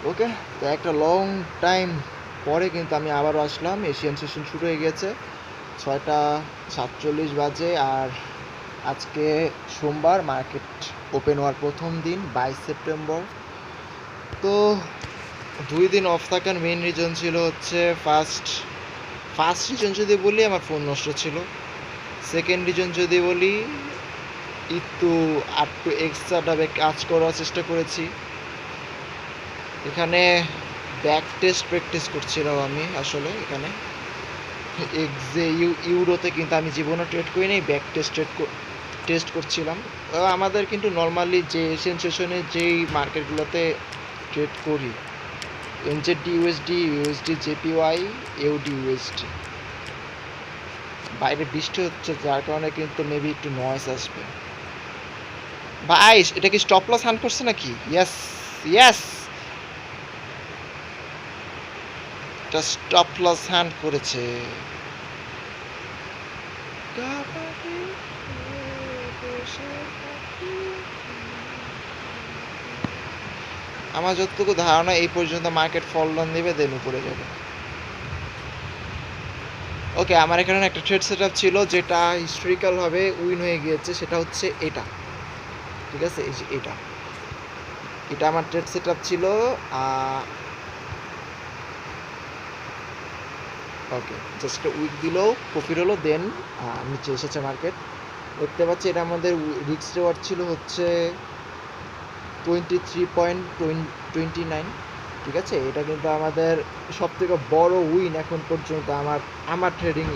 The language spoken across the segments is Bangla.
ওকে, তো একটা লং টাইম পরে কিন্তু আমি আবারও আসলাম। এশিয়ান সেশন শুরু হয়ে গেছে, 6:47 বাজে। আর আজকে সোমবার, মার্কেট ওপেন হওয়ার প্রথম দিন, 22 সেপ্টেম্বর। তো 2 দিন অফ থাকার মেইন রিজন ছিল হচ্ছে ফার্স্ট রিজন যদি বলি আমার ফোন নষ্ট ছিল। সেকেন্ড রিজন যদি বলি একটু এক্সট্রাভাবে কাজ করার চেষ্টা করেছি। এখানে ব্যাক টেস্ট প্র্যাকটিস করছিলাম আমি আসলে। এখানে এক্সে ইউরোতে কিন্তু আমি জীবনে ট্রেড করি নাই, ব্যাক টেস্ট করছিলাম। আমাদের কিন্তু নর্মালি যে এশিয়ান সেশনে যেই মার্কেটগুলোতে ট্রেড করি, NZD USD JPY, UD USD, বাইরে বৃষ্টি হচ্ছে যার কারণে কিন্তু মেবি একটু নয়েজ আসবে। ভাই এটা কি স্টপ লস হান করছে নাকি? ইয়েস ইয়েস, এটা স্টপ লস হান করেছে। আমার যতটুকু ধারণা এই পর্যন্ত মার্কেট ফল ডাউন দেবে, দেন উপরে যাবে। ওকে, আমার এখানে একটা ট্রেড সেট আপ ছিল যেটা হিস্টোরিক্যালভাবে উইন হয়ে গিয়েছে, সেটা হচ্ছে এটা। ঠিক আছে, এই যে এটা আমার ট্রেড সেট আপ ছিল। ওকে, জাস্ট উইক দিলেও প্রফিট হলো, দেন নিচে এসেছে মার্কেট। দেখতে পাচ্ছি এটা আমাদের রিস্ক রিওয়ার্ড ছিল হচ্ছে 23.29। ঠিক আছে, এটা কিন্তু আমাদের সব থেকে বড় উইন এখন পর্যন্ত আমার ট্রেডিং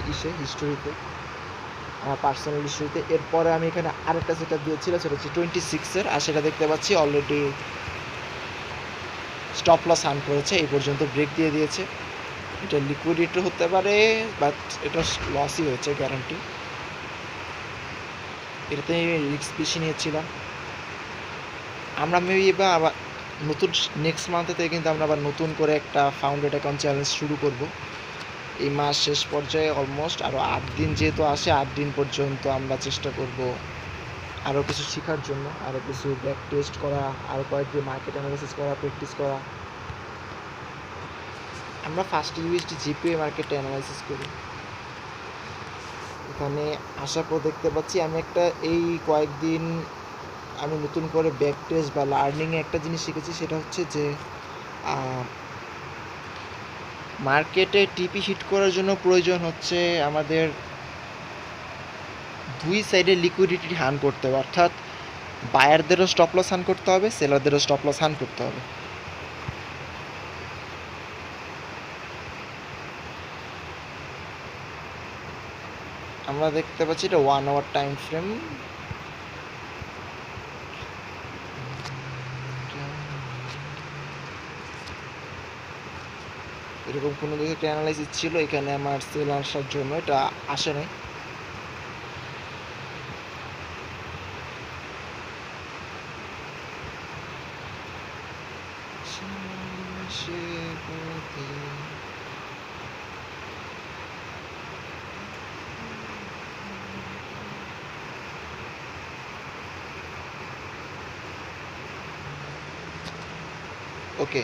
হিস্টোরিতে, আমার পার্সোনাল হিস্টোরিতে। এরপরে আমি এখানে আরেকটা সেট দিয়েছিলাম, সেটা হচ্ছে 26-এর, আর সেটা দেখতে পাচ্ছি অলরেডি স্টপ লস হান করেছে, এই পর্যন্ত ব্রেক দিয়ে দিয়েছে। এটা লিকুইডিটি হতে পারে, বাট এটা লসই হয়েছে গ্যারান্টি। এটাতে রিস্ক বেশি নিয়েছিলাম। আমরা মেবি এবার আবার নতুন নেক্সট মান্থে থেকে কিন্তু আমরা আবার নতুন করে একটা ফাউন্ডেড অ্যাকাউন্ট চ্যালেঞ্জ শুরু করব। এই মাস শেষ পর্যায়ে অলমোস্ট আরও 8 দিন যেহেতু আসে, 8 দিন পর্যন্ত আমরা চেষ্টা করব আরও কিছু শেখার জন্য, আরও কিছু ব্যাক টেস্ট করা, আরও কয়েকদিন মার্কেট অ্যানালিসিস করা, প্র্যাকটিস করা। আমরা ফার্স্ট ইউএসডি জিপিএ মার্কেটে অ্যানালাইসিস করি। এখানে আসার পর দেখতে পাচ্ছি আমি এই কয়েকদিন আমি নতুন করে ব্যাক টেস্ট বা লার্নিংয়ে একটা জিনিস শিখেছি, সেটা হচ্ছে যে মার্কেটে টিপি হিট করার জন্য প্রয়োজন হচ্ছে আমাদের দুই সাইডে লিকুইডিটি হান করতে হবে, অর্থাৎ বায়ারদেরও স্টপ লস হান করতে হবে, সেলারদেরও স্টপ লস হান করতে হবে। আমরা দেখতে পাচ্ছি এটা 1 আওয়ার টাইম ফ্রেম। এরকম কোনো দিকে একটা অ্যানালাইসিস ছিল, এখানে আমার সেল আসার জন্য এটা আসে নাই। ওকে,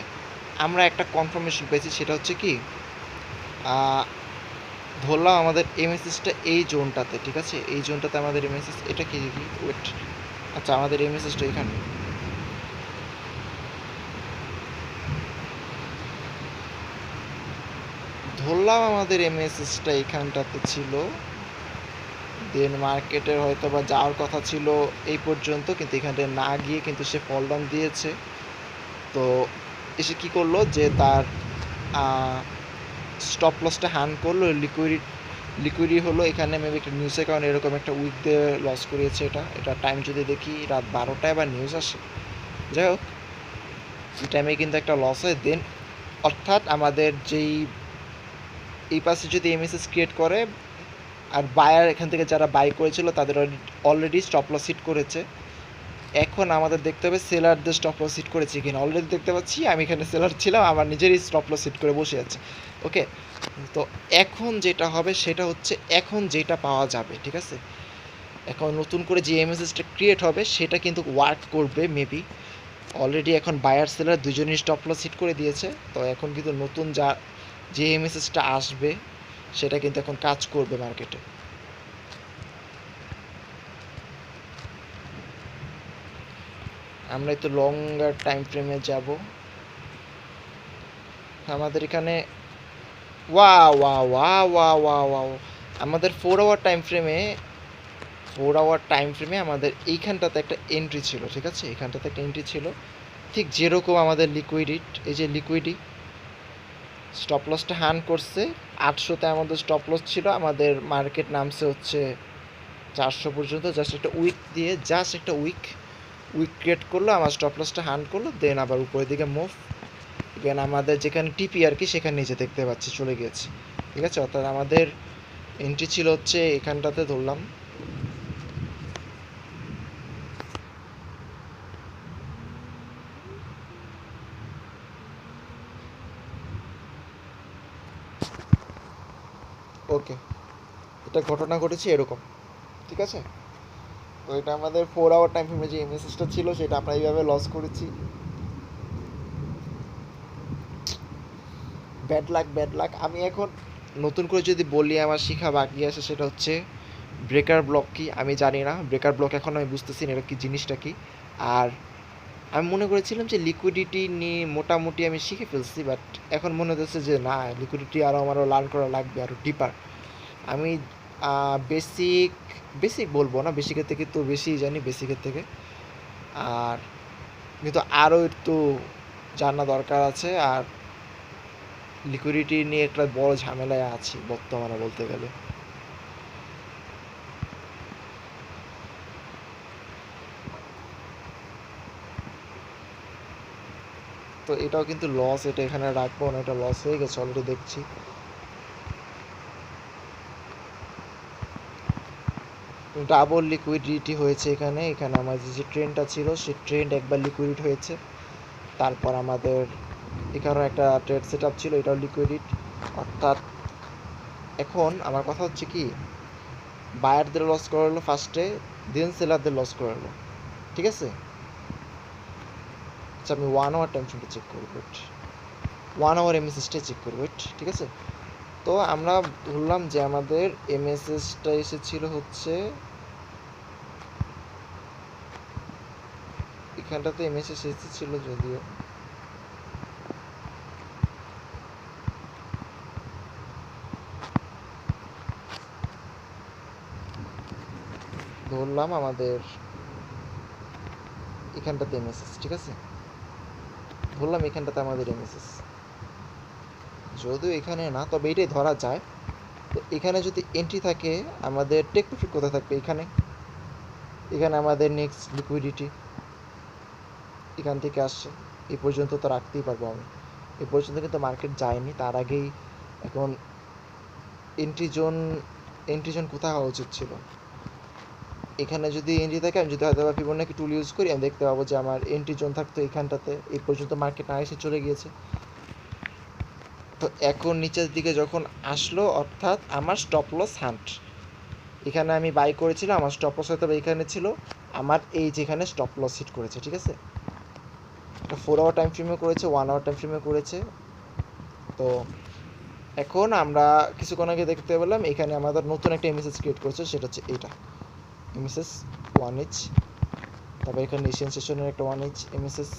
আমরা একটা কনফার্মেশন পেয়েছি, সেটা হচ্ছে কি ধরলাম আমাদের এমএসএসটা এই জোনটাতে। ঠিক আছে, এই জোনটাতে আমাদের এমএসএস, এটা কি ওয়েট, আচ্ছা আমাদের এমএসএসটা এখানে। ধরলাম আমাদের এমএসএসটা এখানটাতে ছিল, দেন মার্কেটের হয়তো বা যাওয়ার কথা ছিল এই পর্যন্ত, কিন্তু এখানটা না গিয়ে কিন্তু সে ফল ডাউন দিয়েছে। তো এসে কি করলো যে তার স্টপ লসটা হ্যান্ড করলো, লিকুইডি হলো। এখানে মেবি একটা নিউজ অ্যাকাউন্ট এরকম একটা উইক দিয়ে লস করিয়েছে। এটা টাইম যদি দেখি রাত 12টায় বা নিউজ আসে, যাই হোক এই টাইমে কিন্তু একটা লস হয়। দেন অর্থাৎ আমাদের এই পাশে যদি এমএসএস ক্রিয়েট করে, আর বায়ার এখান থেকে যারা বাই করেছিল তাদের অলরেডি স্টপ লস হিট করেছে। এখন আমাদের দেখতে হবে সেলারদের স্টপ লস হিট করেছে কিনা। অলরেডি দেখতে পাচ্ছি আমি এখানে সেলার ছিলাম, আমার নিজেরই স্টপ লস হিট করে বসে আছে। ওকে, তো এখন যেটা হবে সেটা হচ্ছে এখন যেটা পাওয়া যাবে, ঠিক আছে, এখন নতুন করে যে এমএসএসটা ক্রিয়েট হবে সেটা কিন্তু ওয়ার্ক করবে মেবি। অলরেডি এখন বায়ার সেলার দুজনই স্টপ লস হিট করে দিয়েছে। তো এখন কিন্তু নতুন যে এমএসএসটা আসবে সেটা কিন্তু এখন কাজ করবে মার্কেটে। আমরা একটু লঙ্গার টাইম ফ্রেমে যাব। আমাদের এখানে ওয়া ওয়া ওয়া ওয়া ওয়া ওয়া আমাদের 4 আওয়ার টাইম ফ্রেমে আমাদের এইখানটাতে একটা এন্ট্রি ছিল, ঠিক আছে? এইখানটাতে একটা এন্ট্রি ছিল, ঠিক যেরকম আমাদের লিকুইডিট, এই যে লিকুইডি স্টপ লসটা হান করছে 800-তে আমাদের স্টপ লস ছিল, আমাদের মার্কেট নামছে হচ্ছে 400 পর্যন্ত। জাস্ট একটা উইক ক্রিয়েট করলো, আমার স্টপ লসটা হান করলো, দেন আবার উপরের দিকে মুভ। দেন আমাদের যেখানে টিপি আর কি সেখানে নিচে দেখতে পাচ্ছি চলে গিয়েছে, ঠিক আছে? অর্থাৎ আমাদের এন্ট্রি ছিল হচ্ছে এখানটাতে ধরলাম। ওকে, এটা ঘটনা ঘটেছে এরকম, ঠিক আছে? তো এটা আমাদের 4 আওয়ার টাইম ফ্রেমে যে এমএসএসটা ছিল সেটা আমরা এইভাবে লস করেছি। Bad luck. আমি এখন নতুন করে যদি বলি আমার শেখা বাকি আছে, সেটা হচ্ছে ব্রেকার ব্লক কি আমি জানি না। ব্রেকার ব্লক এখন আমি বুঝতেছি না এটা কি জিনিসটা কি। আর আমি মনে করেছিলাম যে লিকুইডিটি নিয়ে মোটামুটি আমি শিখে ফেলছি, বাট এখন মনে হচ্ছে যে না, লিকুইডিটি আমারও লার্ন করা লাগবে আরও ডিপার। আমি বেসিক বেসিক বলবো না, বেসিকের থেকে তো বেশি জানি বেসিকের থেকে, আর কিন্তু আরও একটু জানা দরকার আছে। আর লিকুইডিটি নিয়ে একটা বড় ঝামেলায় আছি বর্তমানে বলতে গেলে। তো এটাও কিন্তু লস, এটা এখানে রাখবো না, এটা লস হয়ে গেছে অলরেডি দেখছি। ডাবল লিকুইডিটি হয়েছে এখানে। আমার যে ট্রেন্ডটা ছিল সেই ট্রেন্ড একবার লিকুইড হয়েছে, তারপর আমাদের এখানেও একটা ট্রেড সেট আপ ছিল, এটাও লিকুইডিট। অর্থাৎ এখন আমার কথা হচ্ছে কি, বায়ারদের লস করালো ফার্স্টে, দেন সেলারদের লস করালো, ঠিক আছে? আচ্ছা, আমি 1 আওয়ার টাইম ফ্রেমটা চেক করবো, 1 আওয়ার এমএসএসটা চেক করবো, ঠিক আছে? তো আমরা ধরলাম যে আমাদের এমএসএসটা এসেছিল হচ্ছে এখানটাতে, এমএসএস এসেছিল যদিও ধরলাম আমাদের এখানটাতে এমএসএস, ঠিক আছে? ধরলাম এখানটাতে আমাদের এমএসএস, যদিও এখানে না, তবে এটাই ধরা যায়। তো এখানে যদি এন্ট্রি থাকে আমাদের টেক প্রফিট কোথায় থাকবে? এখানে আমাদের নেক্সট লিকুইডিটি এখান থেকে আসছে, এই পর্যন্ত তো রাখতেই পারবো আমি। এ পর্যন্ত কিন্তু মার্কেট যায়নি, তার আগেই এখন এন্ট্রি জোন কোথায় হওয়া উচিত ছিল? এখানে যদি এন্ট্রি থাকে, আমি যদি হয়তো বা ফিবোনাকি টুল ইউজ করি, আমি দেখতে পাবো যে আমার এন্ট্রি জোন থাকতো এখানটাতে, এই পর্যন্ত মার্কেট না এসে চলে গিয়েছে। তো এখন নিচের দিকে যখন আসলো, অর্থাৎ আমার স্টপ লস হান্ট, এখানে আমি বাই করেছিলাম, আমার স্টপ লস হয়তো এখানে ছিল, আমার এই যেখানে স্টপ লস হিট করেছে, ঠিক আছে? 4 আওয়ার টাইম ফ্রেমে করেছে, 1 আওয়ার টাইম ফ্রেমে করেছে। তো এখন আমরা কিছুক্ষণ আগে দেখতে পেলাম এখানে আমাদের নতুন একটা এমএসএস ক্রিয়েট করেছে, সেটা হচ্ছে এইটা এমএসএস 1H। তারপর এখানে এশিয়ান সেশনের একটা 1H এমএসএস,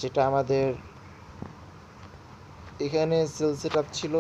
যেটা আমাদের এখানে সেল সেট আপ ছিল।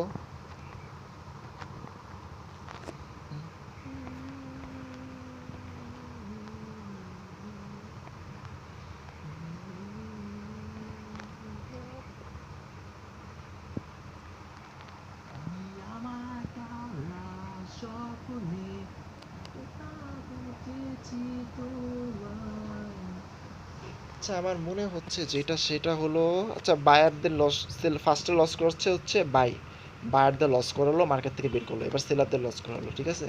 আচ্ছা, আমার মনে হচ্ছে যেটা সেটা হলো, আচ্ছা বায়ারদের লস, ফার্স্টে লস করছে হচ্ছে বায়ারদের লস করালো, মার্কেট থেকে বের করলো, এবার সেলারদের লস করালো, ঠিক আছে?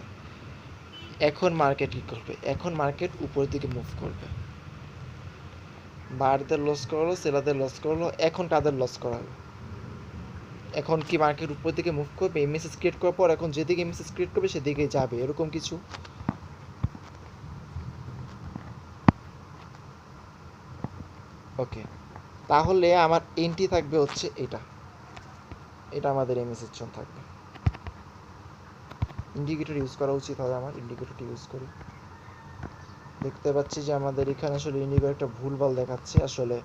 এখন মার্কেট কী করবে? এখন মার্কেট উপরের দিকে মুভ করবে। বায়ারদের লস করালো, সেলারদের লস করালো, এখন তাদের লস করালো। এখন কি মার্কেট উপরের দিকে মুভ করবে? এমএসএস ক্রিয়েট করার পর এখন যেদিকে এমএসএস ক্রিয়েট করবে সেদিকে যাবে, এরকম কিছু। ওকে, তাহলে আমার এন্ট্রি থাকবে হচ্ছে এটা, এটা আমাদের এমএসএর জন্য থাকবে। ইন্ডিকেটর ইউজ করা উচিত হবে আমার, ইন্ডিকেটরটা ইউজ করি। দেখতে পাচ্ছি যে আমাদের এখানে আসলে ইন্ডিকেটরটা ভুলভাল দেখাচ্ছে, আসলে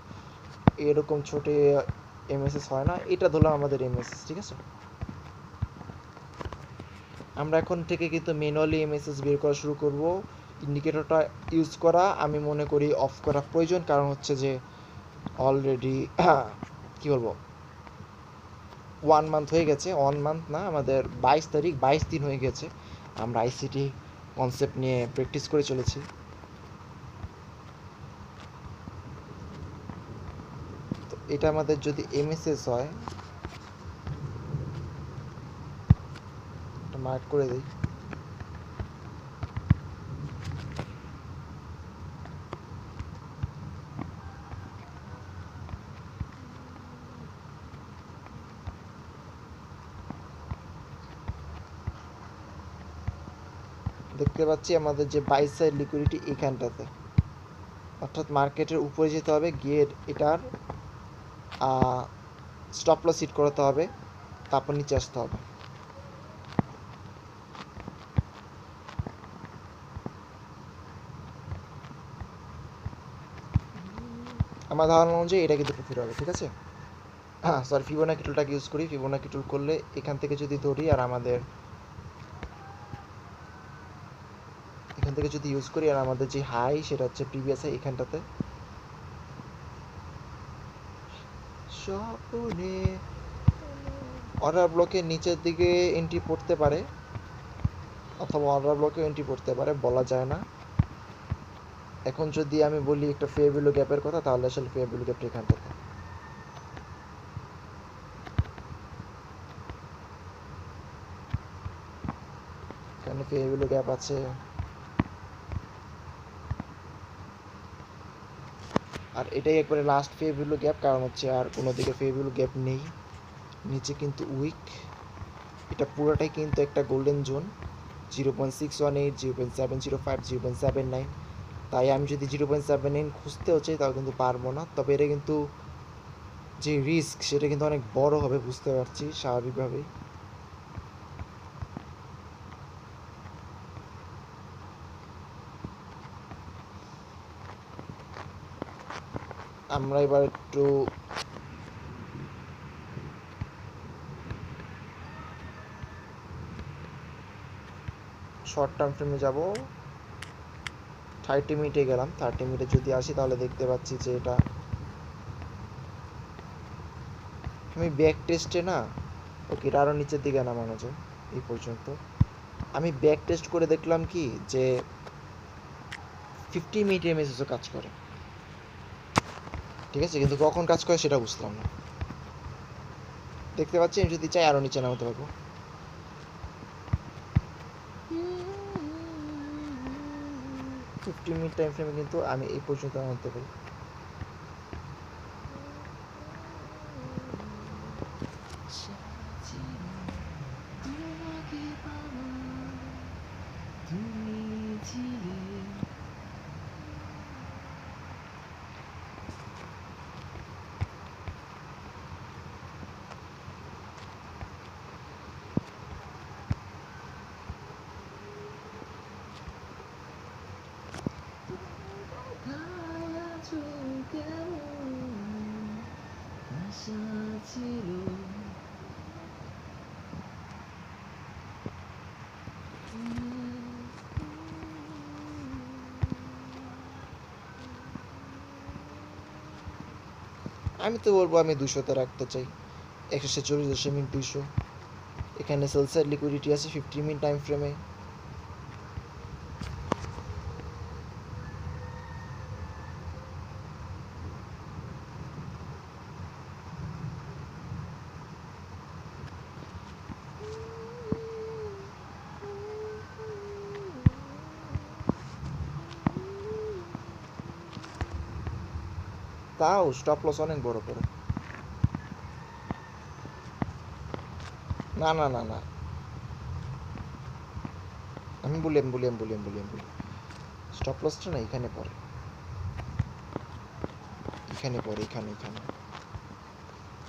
এরকম ছোট এমএসএস হয় না, এটা ধরলাম আমাদের এমএসএস, ঠিক আছে। আমরা এখন থেকে কিন্তু ম্যানুয়ালি এমএসএস বের করা শুরু করব। ইন্ডিকেটরটা ইউজ করা আমি মনে করি অফ করা প্রয়োজন, কারণ হচ্ছে যে অলরেডি কি বলবো 1 মান্থ হয়ে গেছে, 1 মান্থ না, আমাদের 22 তারিখ, 22 দিন হয়ে গেছে আমরা আইসিটি কনসেপ্ট নিয়ে প্র্যাকটিস করে চলেছি। তো এটা আমাদের যদি এমএসএস হয়, এটা মার্ক করে দিই। দেখতে পাচ্ছি আমাদের যে বাই সাইড লিকুইডিটি এখানটাতে, অর্থাৎ মার্কেটের উপরে যেতে হবে, গিয়ে এটার স্টপ লস হিট করাতে হবে, তারপর নিচে আসতে হবে। আমার ধারণা অনুযায়ী এটা কিন্তু প্রফিট হবে, ঠিক আছে। হ্যাঁ সরি, ফিবোনাকি টুলটাকে ইউজ করি। ফিবোনাকি টুল করলে এখান থেকে যদি ধরি আর আমাদের এখান থেকে যদি ইউজ করি আর আমাদের যে হাই সেটা হচ্ছে প্রিভিয়াস হাই এখানটাতে, স্বপ্নে অর্ডার ব্লকের নিচের দিকে এন্ট্রি পড়তে পারে, অথবা অর্ডার ব্লকেও এন্ট্রি পড়তে পারে, বলা যায় না। এখন যদি আমি বলি একটা ফেয়ার ভ্যালু গ্যাপের কথা, তাহলে আসলে ফেয়ার ভ্যালু গ্যাপটা এখানটাতে, এখানে ফেয়ার ভ্যালু গ্যাপ আছে। আর এটাই একবারে লাস্ট ফেয়ার ভ্যালু গ্যাপ, কারণ হচ্ছে আর কোনো দিকে ফেয়ার ভ্যালু গ্যাপ নেই। নিচে কিন্তু উইক, এটা পুরোটাই কিন্তু একটা গোল্ডেন জোন, 0.618, 0.705, 0.79। তাই আমি যদি 0.79 খুঁজতেও চাই তাও কিন্তু পারবো না। তবে এটা কিন্তু যে রিস্ক সেটা কিন্তু অনেক বড় হবে, বুঝতে পারছি স্বাভাবিকভাবেই। আমরা এবার একটু শর্ট টার্ম ফ্রেমে যাব। 30 মিনিটে গেলাম, 30 মিনিটে যদি আসি তাহলে দেখতে পাচ্ছি যে এটা আমি ব্যাক টেস্টে না, ওকে এটা আরও নিচের দিকে নামানো যায় এই পর্যন্ত। আমি ব্যাক টেস্ট করে দেখলাম কি যে 50 মিনিটের মেসেজও কাজ করে, ঠিক আছে, কিন্তু কখন কাজ করে সেটা বুঝলাম না। দেখতে পাচ্ছি আমি যদি চাই আরও নিচে নামাতে পারবো। 50 মিনিট টাইম ফ্রেমে কিন্তু আমি এই পর্যন্ত নামাতে পারি। আমি তো বলবো আমি 200-তে রাখতে চাই, 140.200। এখানে সেল সাইড লিকুইডিটি আছে 50 মিনিট টাইম ফ্রেমে। তাও স্টপ লস অনেক বড় করে। না না না না, আমি বলি স্টপ লসটা না এখানে পড়ে, এখানে পড়ে, এখানে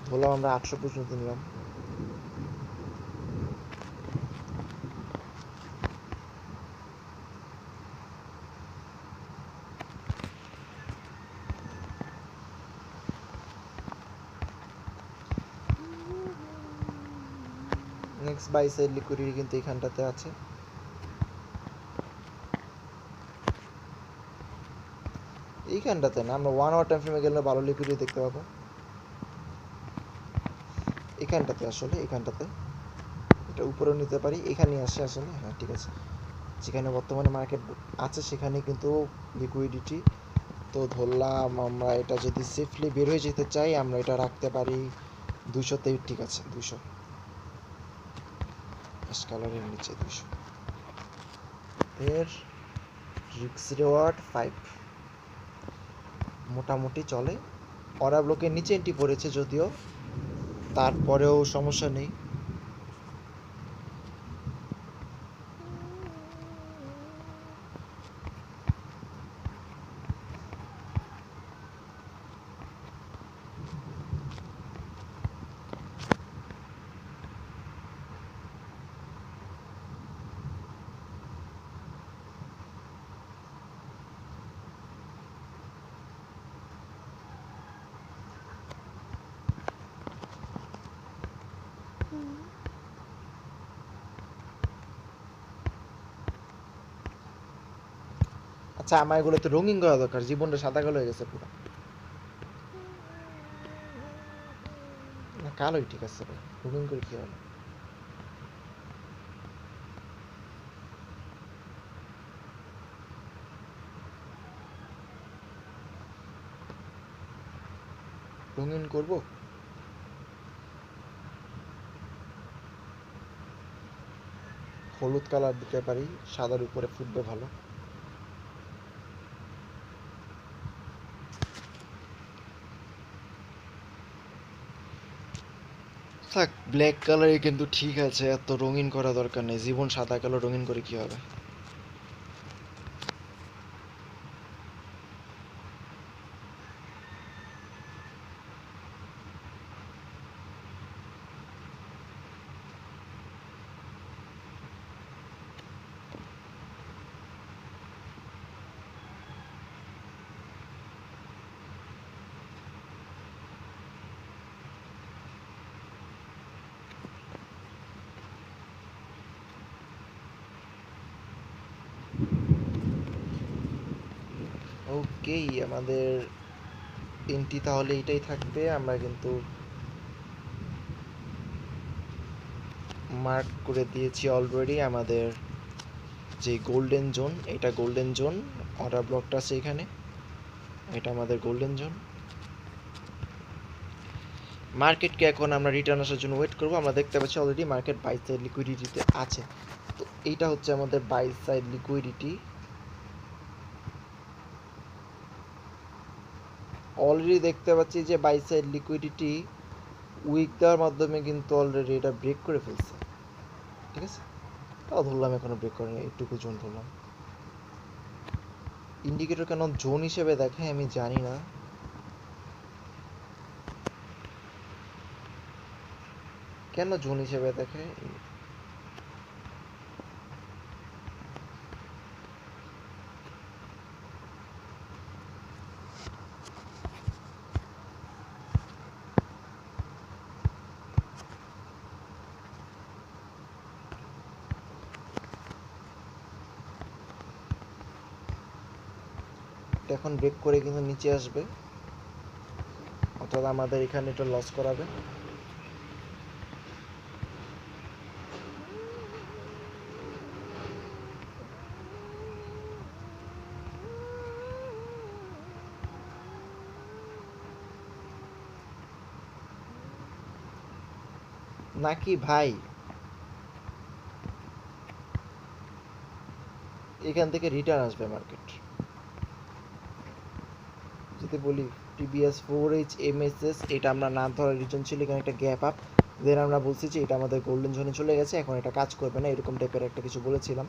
ধরলাম আমরা 800 পর্যন্ত নিলাম। নেক্সট বাই সাইড লিকুইডিটি কিন্তু এখানটাতে আছে। এইখানটাতে না, আমরা 1 আওয়ার টাইম ফ্রেমে গেলে ভালো লিকুইডিটি দেখতে পাবো। এখানটাতে আসলে, এখানটাতে এটা উপরেও নিতে পারি, এখানেই আসে আসলে। হ্যাঁ ঠিক আছে, যেখানে বর্তমানে মার্কেট আছে সেখানে কিন্তু লিকুইডিটি। তো ধরলাম আমরা এটা যদি সেফলি বের হয়ে যেতে চাই, আমরা এটা রাখতে পারি 200তে। ঠিক আছে, 200 অ্যাশ কালারের নিচে 200 এর রিস্ক রিওয়ার্ড 5 মোটামুটি চলে। অর্ডার ব্লকের নিচে এন্ট্রি পড়েছে যদিও, তারপরেও সমস্যা নেই। আচ্ছা, আমার এগুলো তো রঙিন করা দরকার, জীবনটা সাদা কালো হয়ে গেছে পুরো। না, কালোই ঠিক আছে ভাই, রঙিন করে কি হবে? রঙিন করব, হলুদ কালার দিতে পারি, সাদার উপরে ফুটবে ভালো। থাক, ব্ল্যাক কালারই কিন্তু ঠিক আছে, এত রঙিন করা দরকার নেই। জীবন সাদা কালো রঙিন করে কি হবে? ওকে, আমাদের এন্ট্রি তাহলে এইটাই থাকবে। আমরা কিন্তু মার্ক করে দিয়েছি অলরেডি আমাদের যে গোল্ডেন জোন, এটা গোল্ডেন জোন। অর্ডার ব্লকটা আছে এখানে, এটা আমাদের গোল্ডেন জোন। মার্কেটকে এখন আমরা রিটার্ন আসার জন্য ওয়েট করব। আমরা দেখতে পাচ্ছি অলরেডি মার্কেট বাই সাইড লিকুইডিটিতে আছে। তো এইটা হচ্ছে আমাদের বাই সাইড লিকুইডিটি। অলরেডি দেখতে পাচ্ছি যে বাই সাইড লিকুইডিটি উইক দেওয়ার মাধ্যমে কিন্তু অলরেডি এটা ব্রেক করে ফেলছে। ঠিক আছে, তাও ধরলাম এখনো ব্রেক করেনি, এইটুকু জোন ধরলাম। ইন্ডিকেটর কেন জোন হিসেবে দেখে আমি জানি না, কেন জোন হিসেবে দেখে। এখন ব্রেক করে কিন্তু নিচে আসবে, অর্থাৎ আমাদের এখানে এটা লস করাবে। নাকি ভাই এখান থেকে রিটার্ন আসবে মার্কেট? যদি বলি টিবিএস 4HMSS, এটা আমরা না ধরার রিজন ছিল এখানে একটা গ্যাপ আপ। দেন আমরা বলছি যে এটা আমাদের গোল্ডেন জোনে চলে গেছে, এখন এটা কাজ করবে না, এরকম টাইপের একটা কিছু বলেছিলাম।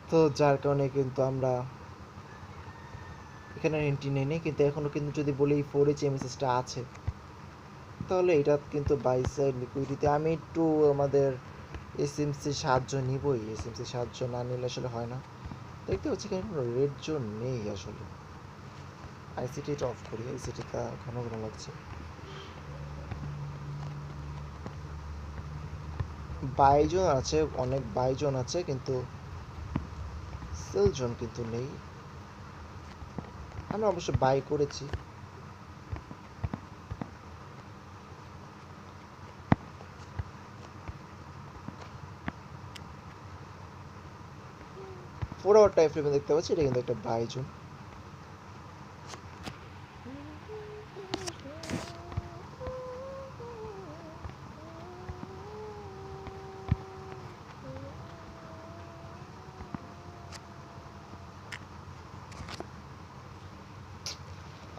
তো যার কারণে কিন্তু আমরা এখানে এন্ট্রি নেই নেই, কিন্তু এখনও কিন্তু যদি বলি 4H মেসেজটা আছে, তাহলে এটা কিন্তু বাই সাইড লিকুইডিতে আমি একটু আমাদের এসএমসি সাহায্য নিবই। এসএমসি সাহায্য না নিলে আসলে হয় না। দেখতে পাচ্ছি এখানে কোনো রেড জোন নেই আসলে। আইসিটিটা অফ করি, আইসিটিটা ঘন ঘন লাগছে। বাইজন আছে, অনেক বাইজন আছে, কিন্তু সেল জোন কিন্তু নেই। আমরা অবশ্য বাই করেছি। ফোর আওয়ার টাইম ফ্রেমে দেখতে পাচ্ছি এটা কিন্তু একটা বাই জোন।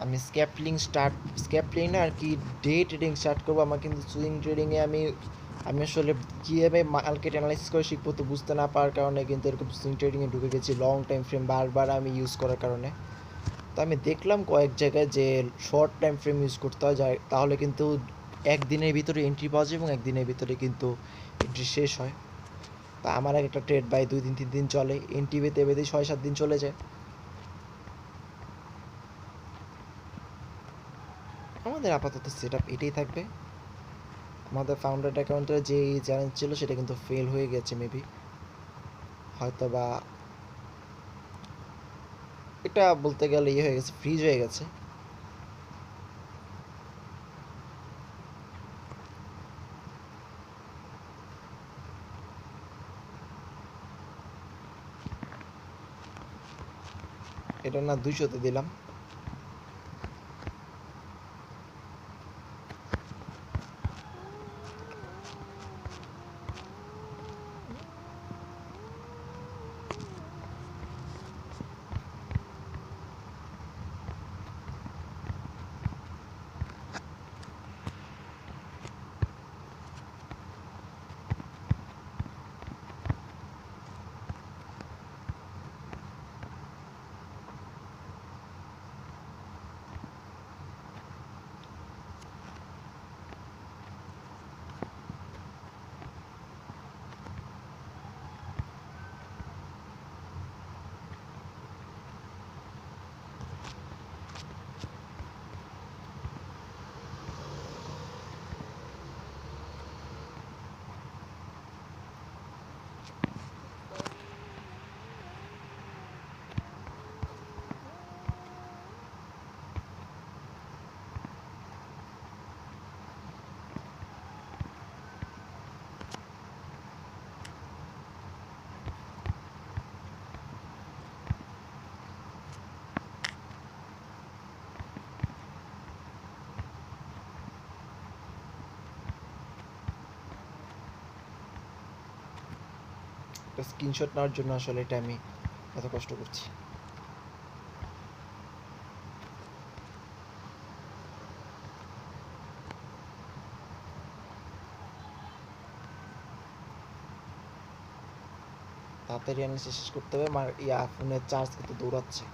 আমি স্ক্যাপলিং না আর কি ডে ট্রেডিং স্টার্ট করবো। আমার কিন্তু সুইং ট্রেডিংয়ে আমি আসলে কীভাবে মার্কেট অ্যানালাইসিস করে শিখবো তো বুঝতে না পারার কারণে কিন্তু এরকম সুইং ট্রেডিংয়ে ঢুকে গেছি, লং টাইম ফ্রেম বারবার আমি ইউজ করার কারণে। তো আমি দেখলাম কয়েক জায়গায় যে শর্ট টাইম ফ্রেম ইউজ করতে হয়, যায় তাহলে কিন্তু একদিনের ভিতরে এন্ট্রি পাওয়া যায় এবং একদিনের ভিতরে কিন্তু এন্ট্রি শেষ হয়। তা আমার একটা ট্রেড বাই 2 দিন 3 দিন চলে, এন্ট্রি পেতে পেতে 6-7 দিন চলে যায়। আমাদের আপাতত সেট আপ এটাই থাকবে। আমাদের ফাউন্ডার অ্যাকাউন্টের যে চ্যালেঞ্জ ছিল সেটা কিন্তু ফেল হয়ে গেছে মেবি, হয়তো বা এটা বলতে গেলে ইয়ে হয়ে গেছে, ফ্রিজ হয়ে গেছে। এটা না 200-তে দিলাম। স্ক্রিনশট নেওয়ার জন্য আসলে এটা আমি এত কষ্ট করছি। তাড়াতাড়ি অ্যানালিসিস শেষ করতে হবে। আমার ফোনের চার্জ কিন্তু দৌড়াচ্ছে।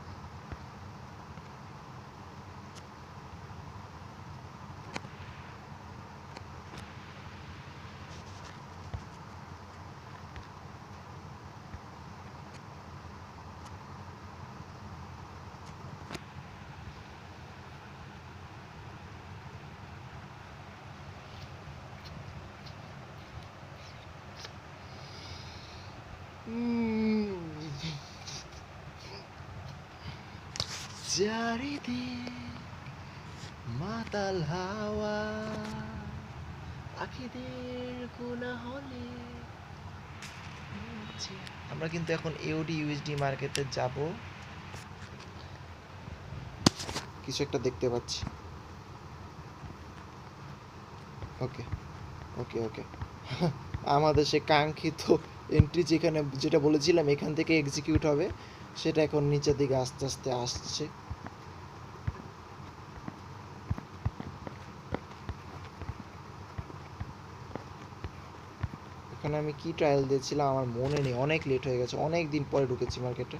চারিদিক মাতাল হাওয়া, পাখিদের কোলাহলে। আমরা কিন্তু এখন এওডি ইউএসডি মার্কেটে যাব। কিছু একটা দেখতে পাচ্ছি। ওকে ওকে ওকে আমাদের সে কাঙ্ক্ষিত এন্ট্রি যেখানে যেটা বলেছিলাম এখান থেকে এক্সিকিউট হবে, সেটা এখন নিচের দিকে আস্তে আস্তে আসছে। এখানে আমি কি ট্রায়াল দিয়েছিলাম আমার মনে নেই, অনেক লেট হয়ে গেছে, অনেক দিন পরে ঢুকেছি মার্কেটে।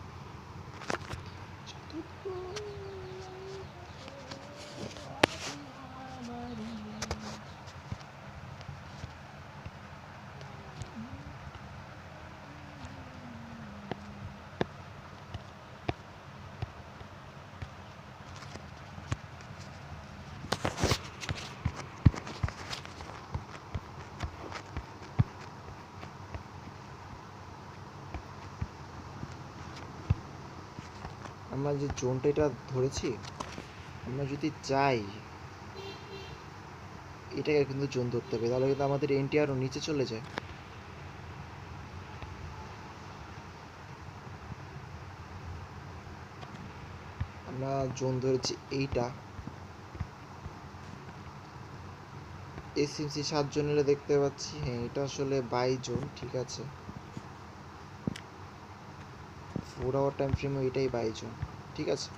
আমরা যে জোনটা এটা ধরেছি, আমরা যদি চাই এটাকে কিন্তু জোন ধরতে হবে, তাহলে কিন্তু আমাদের এনটি আরও নিচে চলে যায়। আমরা জোন ধরেছি এইটা, এসএমসি 7 জনের দেখতে পাচ্ছি। হ্যাঁ, এটা আসলে 22 জন, ঠিক আছে। 4 আওয়ার টাইম ফ্রেমে এটাই 22 জন, ঠিক আছে।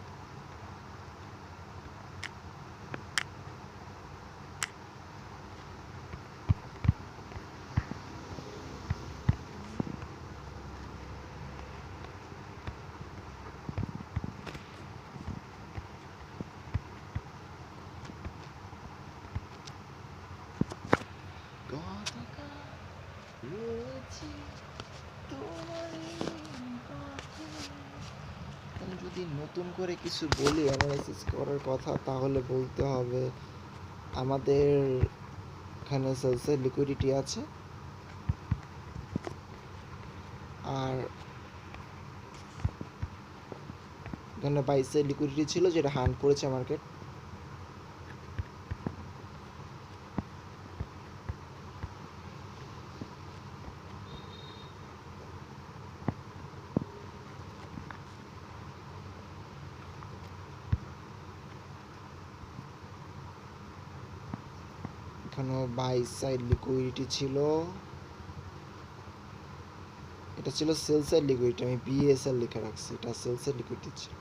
যদি নতুন করে কিছু বলি অ্যানালাইসিস করার কথা, তাহলে বলতে হবে আমাদের এখানে সেলসের লিকুইডিটি আছে, আর এখানে 22 লিকুইডিটি ছিল যেটা হান্ট করেছে মার্কেট। এখানেও 22 লিকুইডিটি ছিল, এটা ছিল সেলসের লিকুইডিটি, আমি বিএসএল লিখে রাখছি, এটা সেলসের লিকুইডিটি ছিল।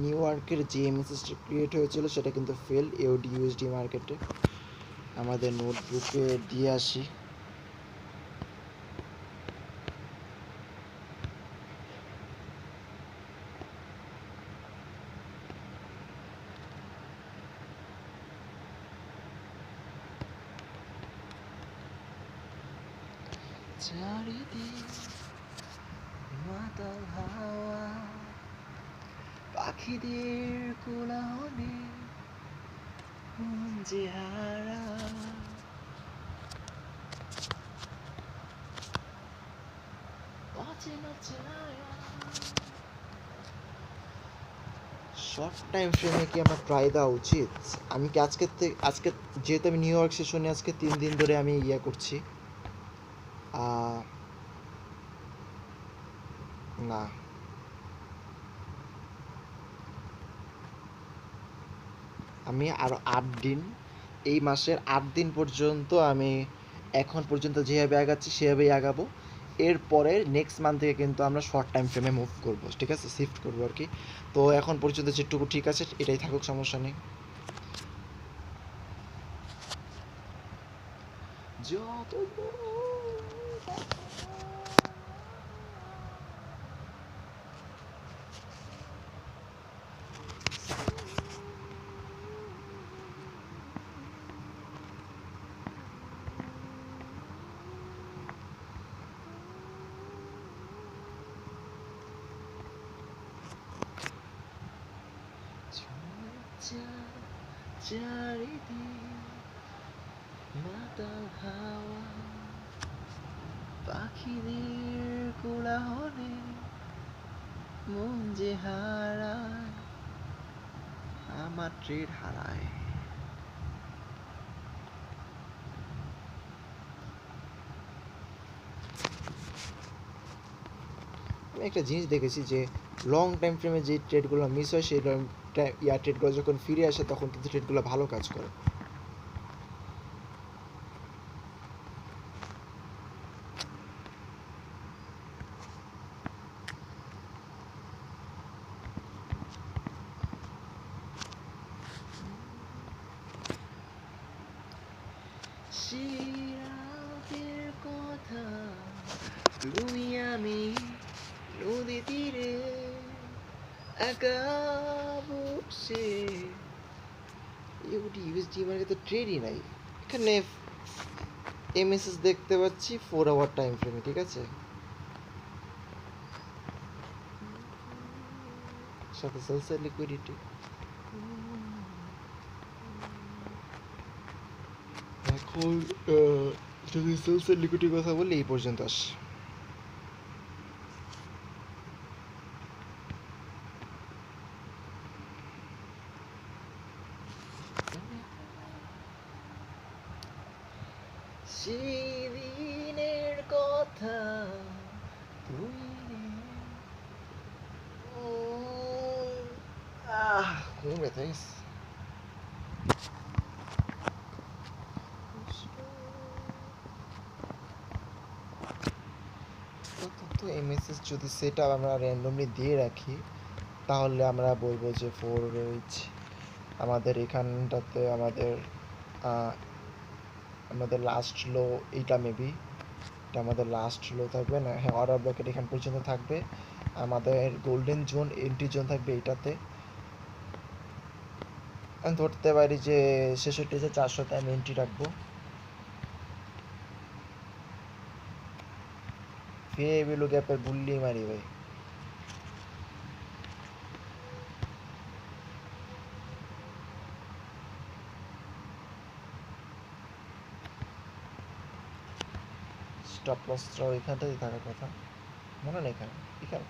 নিউ ইয়র্কের যে এমএসএসটা ক্রিয়েট হয়েছিল সেটা কিন্তু ফেল এওডি ইউএসডি মার্কেটে। আমাদের নোটবুকে দিয়ে আসি। চারিদিক মাতাল হাওয়া, পাখিদের কোলাহলে মন যে হারা, শর্ট টাইম ফ্রেমে কি আমার ট্রাই দেওয়া উচিত? আমি কি আজকে যেহেতু আমি নিউ ইয়র্ক সেশনে আজকে 3 দিন ধরে আমি করছি, না, আমি আরও 8 দিন, এই মাসের 8 দিন পর্যন্ত আমি এখন পর্যন্ত যেভাবে আগাচ্ছি সেভাবেই আগাবো। এরপরে নেক্সট মান্থ থেকে কিন্তু আমরা শর্ট টাইম ফ্রেমে মুভ করবো, ঠিক আছে, শিফট করবো আর কি। তো এখন পর্যন্ত যেটুকু ঠিক আছে এটাই থাকুক, সমস্যা নেই। যত চারিদিক মাতাল হাওয়া, পাখিদের কোলাহলে মন যে হারায়, আমার ট্রেড হারায়। আমি একটা জিনিস দেখেছি যে লং টাইম ফ্রেমে যে ট্রেডগুলো মিস হয় সেই ট্রেডগুলো যখন ফিরে আসে তখন কিন্তু ট্রেডগুলো ভালো কাজ করে। রাতের কথা তুমি আমি নদী তীরে একা বসে, ইউডি ইউএসডি মানে তো ট্রেডই নাই এখানে। এমএসএস দেখতে পাচ্ছি 4 আওয়ার টাইম ফ্রেমে, ঠিক আছে, সাথে সেলসের লিকুইডিটি। এখন যদি সেলসের লিকুইডিটির কথা বলি এই পর্যন্ত আসে। সেদিনের কথা তুই ঘুম ব্যথা গেছে। তো এমএসএস যদি সেটা আমরা র্যান্ডমলি দিয়ে রাখি তাহলে আমরা বলবো যে 4 রয়েছে আমাদের এখানটাতে। আমাদের লাস্ট লো এইটা মেবি, এটা আমাদের লাস্ট লো থাকবে না, হ্যাঁ অর্ডার ব্লকেট এখান পর্যন্ত থাকবে। আমাদের গোল্ডেন জোন এন্ট্রি জোন থাকবে এইটাতে। আমি ধরতে পারি যে 66,400-তে আমি এন্ট্রি রাখবো। ফিরে বিলু গ্যাপের গুল্লি মারি ভাই। স্টপ লসটাও এখানটাতেই থাকার কথা, মনে নেই এখানে এখানে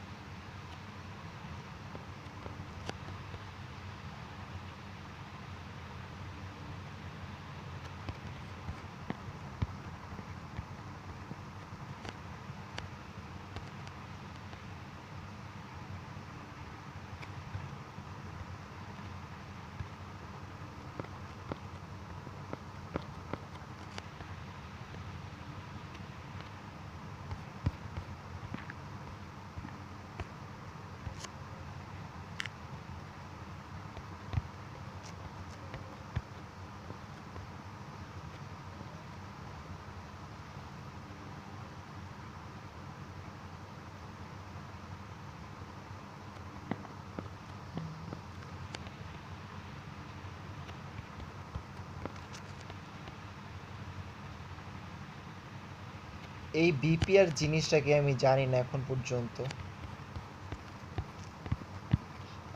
এই বিপিআর জিনিসটাকে আমি জানি না এখন পর্যন্ত।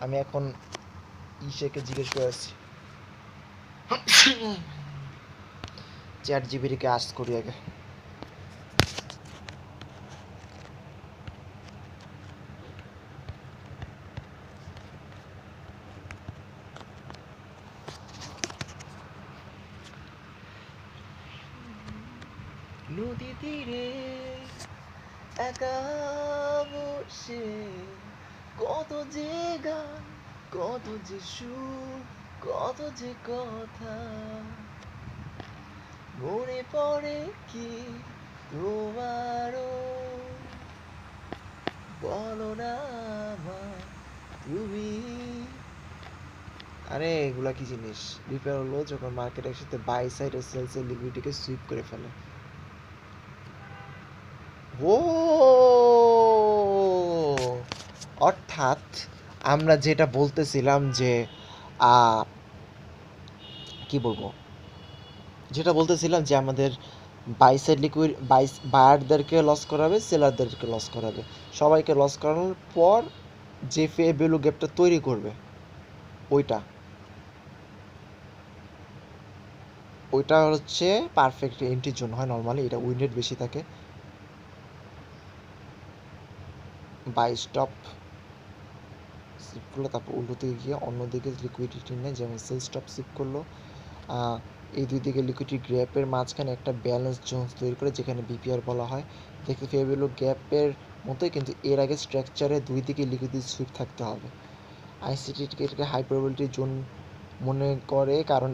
আমি এখন ইসেকে জিজ্ঞেস করে আসছি, চ্যাট জিপিটিকে আস্ক করি আগে। নদী তীরে একা বসে কত যে গান, কত যে সুর, কত যে কথা মনে পড়ে কি তোমারও, বলো না আমায় তুমি। আরে এগুলা কি জিনিস? রিপেয়ার হলো যখন মার্কেট একসাথে বাই সাইড আর সেল সাইড লিকুইডিটিকে সুইপ করে ফেলে। ও অর্থাৎ আমরা যেটা বলতেছিলাম যে কি বলবো, যেটা বলতেছিলাম যে আমাদের বাই সাইড লিকুইড বায়ারদেরকে লস করাবে, সেলারদেরকে লস করাবে, সবাইকে লস করানোর পর যে ফেয়ার ভ্যালু গ্যাপটা তৈরি করবে ওইটা হচ্ছে পারফেক্ট এন্ট্রির জন্য হয়। নর্মালি এটা উইন রেট বেশি থাকে। বাই স্টপ সিপ করলো, তারপর উল্টো দিকে গিয়ে অন্যদিকে লিকুইডিটি নেয়, যেমন সেল স্টপ সিপ করলো। এই দুই দিকে লিকুইডিটি গ্যাপের মাঝখানে একটা ব্যালেন্স জোন তৈরি করে যেখানে বিপিআর বলা হয়। দেখতে ফেয়ার ভ্যালু গ্যাপের মতোই, কিন্তু এর আগে স্ট্রাকচারে দুই দিকে লিকুইডিটি সুইপ থাকতে হবে। আইসিটিকে এটাকে হাই প্রবাবিলিটি জোন মনে করে কারণ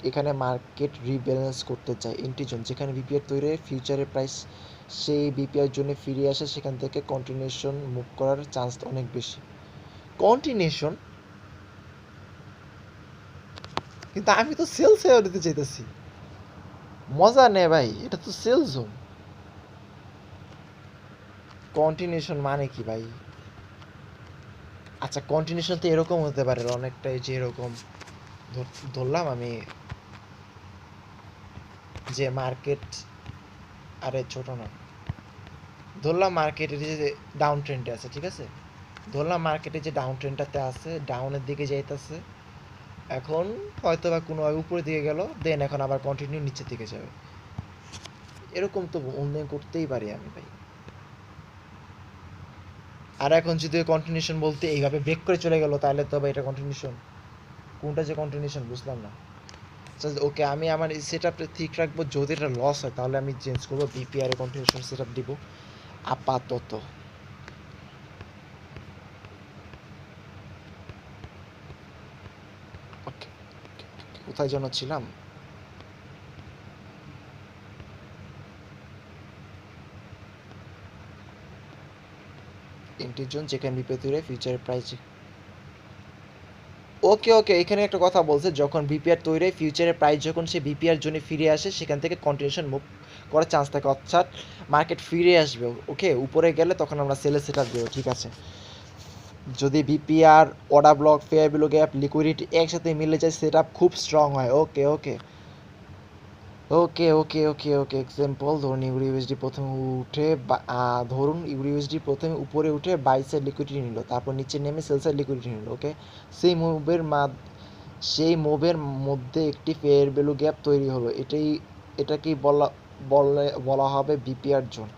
এখানে মার্কেট রিব্যালেন্স করতে চায়। এন্ট্রি জোন যেখানে বিপিআর তৈরি হয়, ফিউচারের প্রাইস সেই বিপিআর জন্য ফিরে আসে, সেখান থেকে কন্টিনিউশন মুভ করার চান্স অনেক বেশি। কন্টিনিউশন, কিন্তু আমি তো সেলস হয়ে দিতে চাইতেছি। মজা নে ভাই, এটা তো সেল জোন। কন্টিনিউশন মানে কি ভাই? আচ্ছা কন্টিনিউশন তো এরকম হতে পারে অনেকটা, যে এরকম ধরলাম আমি যে মার্কেট আরে ছোট না, ধরলাম মার্কেটে যে ডাউন ট্রেন্ডে আছে, ঠিক আছে, ধরলাম মার্কেটে যে ডাউন ট্রেন্ডটাতে আছে, ডাউনের দিকে যাইতেছে, এখন হয়তো বা কোনো উপরের দিকে গেল, দেন এখন আবার কন্টিনিউ নিচের দিকে যাবে, এরকম তো অনলাইন করতেই পারি আমি ভাই। আর এখন যদি কন্টিনিউশন বলতে এইভাবে ব্রেক করে চলে গেল, তাহলে তো ভাই এটা কন্টিনিউশন, কোনটা যে কন্টিনিউশন বুঝলাম না। ওকে, আমি আমার সেট আপটা ঠিক রাখবো, যদি এটা লস হয় তাহলে আমি চেঞ্জ করবো, বিপিআর এ কন্টিনিউশন সেট আপ দিব আপাতত। ওকে, কোথায় যেন ছিলাম, এন্ট্রির জন্য যেখানে বিপিআর তৈরি ফিউচারের প্রাইস। ওকে ওকে, এখানে একটা কথা বলছে, যখন বিপিআর তৈরি হয় ফিউচারের প্রাইস যখন সে বিপিআর জন্য ফিরে আসে, সেখান থেকে কন্টিনিউশন মুভ করার চান্স থাকে, অর্থাৎ মার্কেট ফিরে আসবে। ওকে, উপরে গেলে তখন আমরা সেলের সেট আপ দেবো, ঠিক আছে। যদি BPR, order block, fair value gap, liquidity একসাথে মিলে যায়, সেট আপ খুব স্ট্রং হয়। ওকে ওকে ওকে ওকে ওকে ওকে, এক্সাম্পল ধরুন ইউএসডি প্রথমে উঠে ধরুন ইউএসডি প্রথমে উপরে উঠে বাই সাইড লিকুইডিটি নিল, তারপর নিচে নেমে সেল সাইড লিকুইডিটি নিল। ওকে, সেই মুভের সেই মুভের মধ্যে একটি ফেয়ার ভ্যালু গ্যাপ তৈরি হলো, এটাকেই বলা হবে বিপিআর জোন।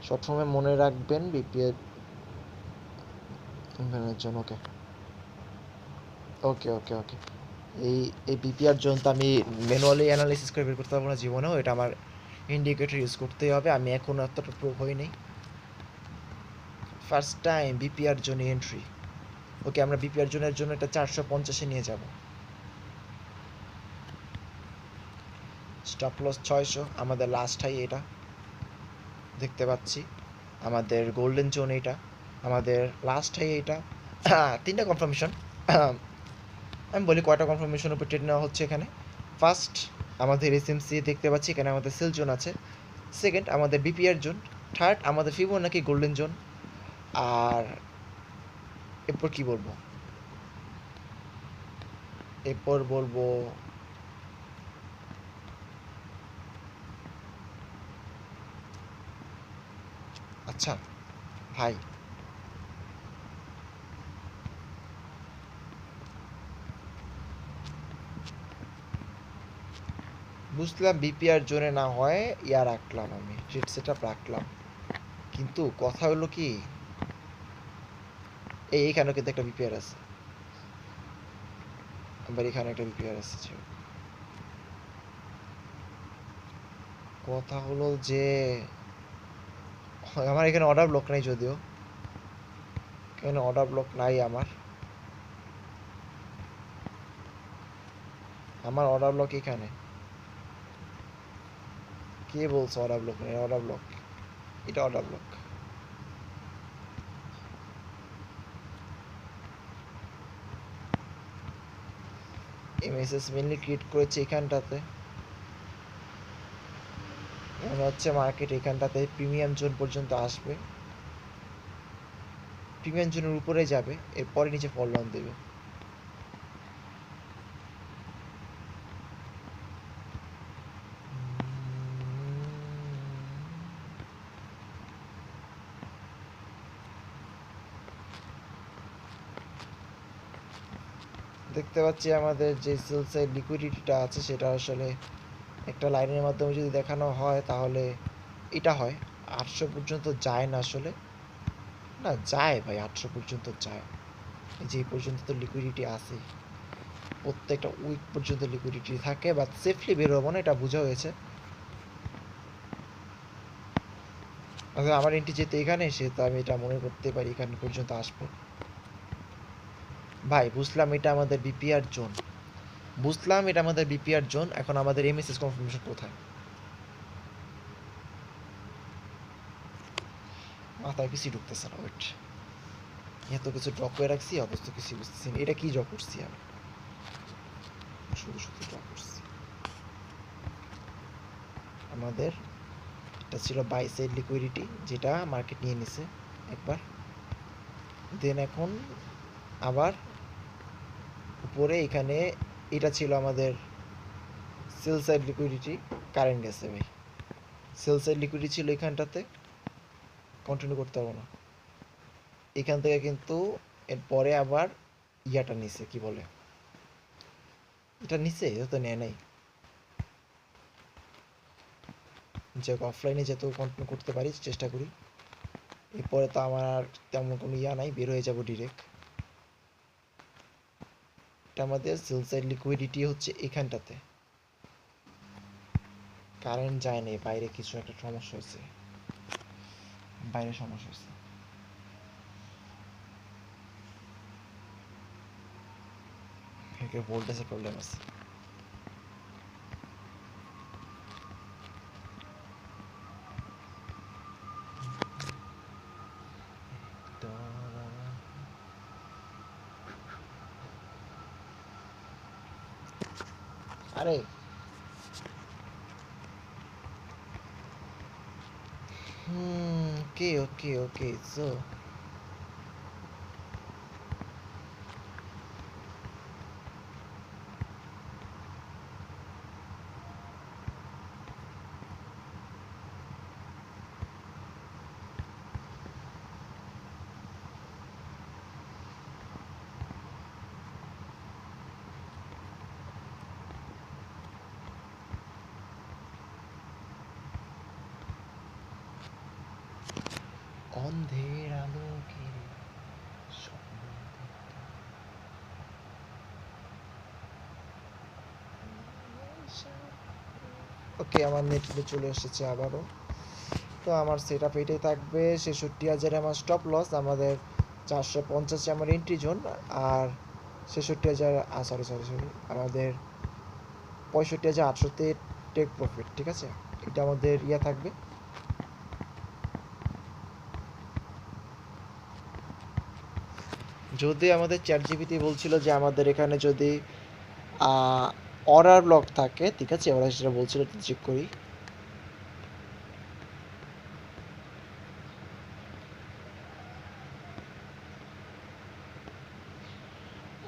সবসময় মনে রাখবেন বিপিআর জোন। ওকে ওকে ওকে ওকে, এই এই বিপিআর জোন তো আমি ম্যানুয়ালি অ্যানালাইসিস করে বের করতে পারবো না জীবনেও, এটা আমার ইন্ডিকেটর ইউজ করতেই হবে, আমি এখনও এতটা প্রুভ হই নেই, ফার্স্ট টাইম বিপিআর জোনে এন্ট্রি। ওকে, আমরা বিপিআর জোনের জন্য এটা 450-এ নিয়ে যাব, স্টপ লস 600, আমাদের লাস্ট হাই এটা দেখতে পাচ্ছি, আমাদের গোল্ডেন জোন এটা, আমাদের লাস্ট হাই এটা। তিনটা কনফার্মেশন, আমি বলি কয়টা কনফার্মেশন উপর ট্রেড নেওয়া হচ্ছে এখানে। ফার্স্ট, আমাদের এসএমসি দেখতে পাচ্ছি, এখানে আমাদের সেল জোন আছে। সেকেন্ড, আমাদের বিপিআর জোন। থার্ড, আমাদের ফিবোনাকি গোল্ডেন জোন। আর এরপর কি বলবো, এরপর বলবো আচ্ছা ভাই, বুঝলাম বিপিআর জোনে না হয় ইয়া রাখলাম, আমি ট্রেড সেট আপ রাখলাম, কিন্তু কথা হলো কি, এইখানেও কিন্তু একটা বিপিআর আছে, আবার এখানে একটা বিপিআর আছে। কথা হলো যে আমার এখানে অর্ডার ব্লক নাই, যদিও এখানে অর্ডার ব্লক নাই, আমার অর্ডার ব্লক এখানে, কে বলছে অর্ডার ব্লক নেই? অর্ডার ব্লক, এটা order block. MSS mainly create করেছে এখানটাতে, মনে হচ্ছে মার্কেট এখানটাতে প্রিমিয়াম জোন পর্যন্ত আসবে, প্রিমিয়াম জোনের উপরে যাবে, এরপরে নিচে ফল ডাউন দেবে। দেখতে পাচ্ছি আমাদের যে সেল সাইড লিকুইডিটিটা আছে, সেটা আসলে একটা লাইনের মাধ্যমে যদি দেখানো হয় তাহলে এটা হয়, 800 পর্যন্ত যায় না আসলে, না যায় ভাই, 800 পর্যন্ত যায়, যে এই পর্যন্ত তো লিকুইডিটি আছে, প্রত্যেকটা উইক পর্যন্ত লিকুইডিটি থাকে, বা সেফলি বের হবো না, এটা বোঝা হয়েছে। আচ্ছা, আমার এন্ট্রি যেতে এখানে, সে তো আমি এটা মনে করতে পারি এখানে পর্যন্ত আসবে। ভাই বুঝলাম এটা আমাদের বিপিআর জোন, বুঝলাম এটা আমাদের বিপিআর জোন, এখন আমাদের এমএসএস কনফার্মেশন কোথায়? মাথায় কিছু ঢুকতেছে না, ওয়েট, এত কিছু ড্র করে রাখছি, অবস্থা কিছু বুঝতেছি না, এটা কি ড্র করছি আমি, শুধু শুধু ড্র করছি। আমাদের এটা ছিল বাই সাইড লিকুইডিটি, যেটা মার্কেট নিয়ে নিছে একবার, দেন এখন আবার উপরে এখানে এটা ছিল আমাদের সেল সাইড লিকুইডিটি, কারেন্ট গেছে ভাই, সেল সাইড লিকুইডিটি ছিল এখানটাতে, কন্টিনিউ করতে পারবো না। এখান থেকে কিন্তু এরপরে আবার ইয়াটা নিছে, কি বলে এটা নিচে, এটা তো নেয় নাই। যে অফলাইনে যেহেতু কন্টিনিউ করতে পারি, চেষ্টা করি। এরপরে তো আমার আর তেমন কোনো ইয়া নাই, বের হয়ে যাব ডিরেক্ট। এটা আমাদের সেল সাইড লিকুইডিটি হচ্ছে এখানটাতে। কারেন্ট যায় নাই, বাইরে কিছু একটা সমস্যা হয়েছে, বাইরে সমস্যা হয়েছে। ভোল্টেজের প্রবলেম আছে। আরে ওকে ওকে ওকে, সো অন্ধের আলো ঘিরে স্বপ্ন দেখতে। ওকে, আমার নেটে চলে এসেছে আবারও। তো আমার সেট আপ এটাই থাকবে। ৬৬,০০০ আমার স্টপ লস, আমাদের ৪৫০ আমার এন্ট্রি জোন, আর ৬৬,০০০ সরি সরি সরি আমাদের ৬৫,৮০০-তে টেক প্রফিট। ঠিক আছে, এটা আমাদের ইয়া থাকবে। যদি আমাদের চ্যাট জিপিটি বলছিল যে আমাদের এখানে যদি অর্ডার ব্লক থাকে, ঠিক আছে, ওরা সেটা বলছিল, চেক করি।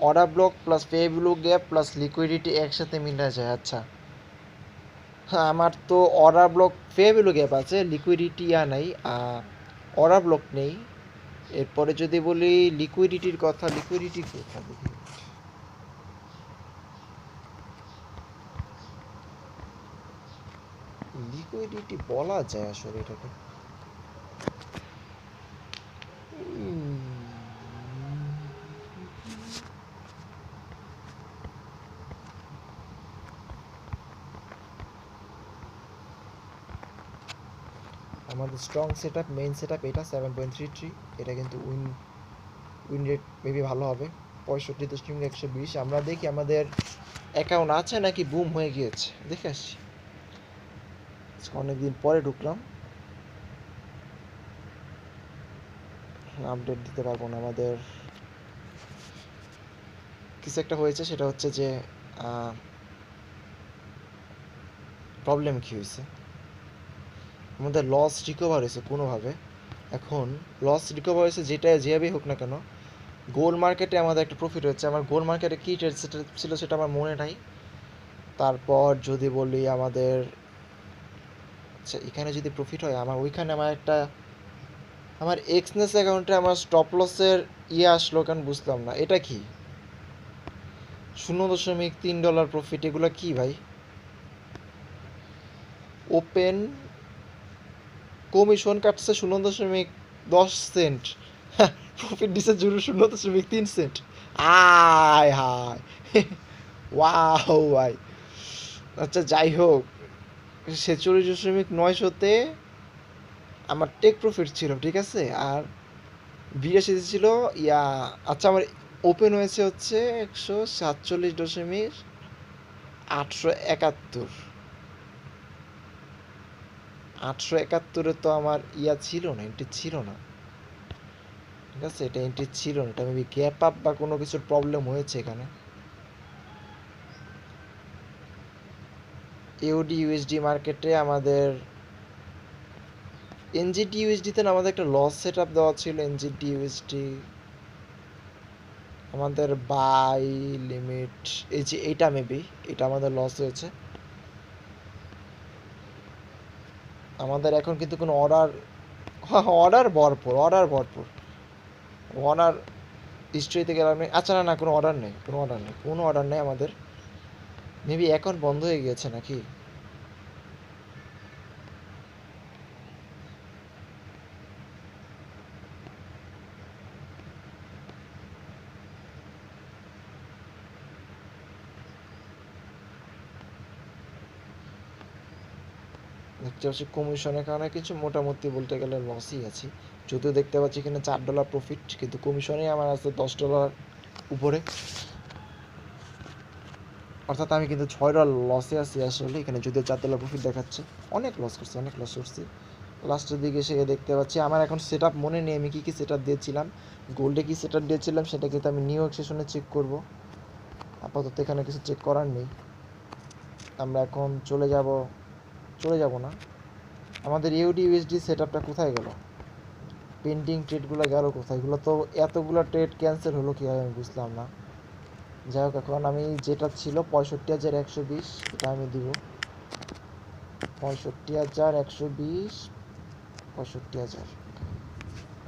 অর্ডার ব্লক প্লাস পেবিলো গ্যাপ প্লাস লিকুইডিটি একসাথে মিলা যায়। আচ্ছা হ্যাঁ, আমার তো অর্ডার ব্লক পেবিলো গ্যাপ আছে, লিকুইডিটি নাই, অর্ডার ব্লক নেই। এরপরে যদি বলি লিকুইডিটির কথা, লিকুইডিটি কোথা দেখি, লিকুইডিটি বলা যায় আসলে এটাকে। আমাদের strong set up, main set up এটা 7.33। এটা কিন্তু উইন রেট মেবি ভালো হবে, 65.120। আমরা দেখি আমাদের অ্যাকাউন্ট আছে নাকি বুম হয়ে গিয়েছে, দেখে আসছি। অনেকদিন পরে ঢুকলাম, আপডেট দিতে পারবো না। আমাদের কিছু একটা হয়েছে, সেটা হচ্ছে যে প্রবলেম কী হয়েছে, আমাদের লস রিকভার হয়েছে কোনোভাবে। এখন লস রিকভার হয়েছে যেটা যেভাবেই হোক না কেন, গোল্ড মার্কেটে আমাদের একটা প্রফিট হচ্ছে। আমার গোল্ড মার্কেটে কী ট্রেড ছিল সেটা আমার মনে নাই। তারপর যদি বলি আমাদের, আচ্ছা এখানে যদি প্রফিট হয়, আমার ওইখানে আমার এক্সনেস অ্যাকাউন্টে আমার স্টপ লসের ইয়ে আসলো কেন বুঝলাম না। এটা কি $0.3 প্রফিট, এগুলো কি ভাই? ওপেন কমিশন কাটছে 0.10 সেন্ট, প্রফিট দিছে 0.3 সেন্ট। আয় হায়, ওয়াও ভাই। আচ্ছা যাই হোক, 46.900-তে আমার টেক প্রফিট ছিল, ঠিক আছে। আর বিরাশি ছিল ইয়া, আচ্ছা আমার ওপেন হয়েছে হচ্ছে 147.871। 871-এ তো আমার ইয়া ছিল না, এন্ট্রি ছিল না, ঠিক আছে, এটা এন্ট্রি ছিল না। এটা মেবি গ্যাপ আপ বা কোনো কিছুর প্রবলেম হয়েছে এখানে। ইউডি ইউএসডি মার্কেটে আমাদের এনজিটি ইউএসডিতে আমাদের একটা লস সেট আপ দেওয়া ছিল। এনজিটি ইউএসডি আমাদের বাই লিমিট, এই যে এইটা মেবি এটা আমাদের লস হয়েছে। আমাদের এখন কিন্তু কোনো অর্ডার, অর্ডার ভরপুর অর্ডার হিস্ট্রিতে গেলাম। আচ্ছা, না না, কোনো অর্ডার নেই আমাদের। মেবি এখন বন্ধ হয়ে গিয়েছে নাকি? দেখতে পাচ্ছি কমিশনের কারণে কিছু মোটামুটি বলতে গেলে লসই আছি। যদিও দেখতে পাচ্ছি এখানে $4 প্রফিট, কিন্তু কমিশনে আমার আছে $10 উপরে, অর্থাৎ আমি কিন্তু $6 লসে আছি আসলে এখানে। যদিও $4 প্রফিট দেখাচ্ছে, অনেক লস করছি। লাস্টের দিকে এসে দেখতে পাচ্ছি আমার এখন সেট আপ মনে নেই আমি কী কী সেট আপ দিয়েছিলাম। গোল্ডে কী সেট আপ দিয়েছিলাম সেটা কিন্তু আমি নিউ সেশনে চেক করব। আপাতত এখানে কিছু চেক করার নেই। আমরা এখন চলে যাব না। আমাদের ইউডি ইউএসডি সেট আপটা কোথায় গেল? পেন্ডিং ট্রেডগুলো গেল কোথায়? এগুলো তো এতগুলো ট্রেড ক্যান্সেল হলো কীভাবে আমি বুঝলাম না। যাই হোক, এখন আমি যেটা ছিল 65,120 এটা আমি দিব। 65,120, 65,000।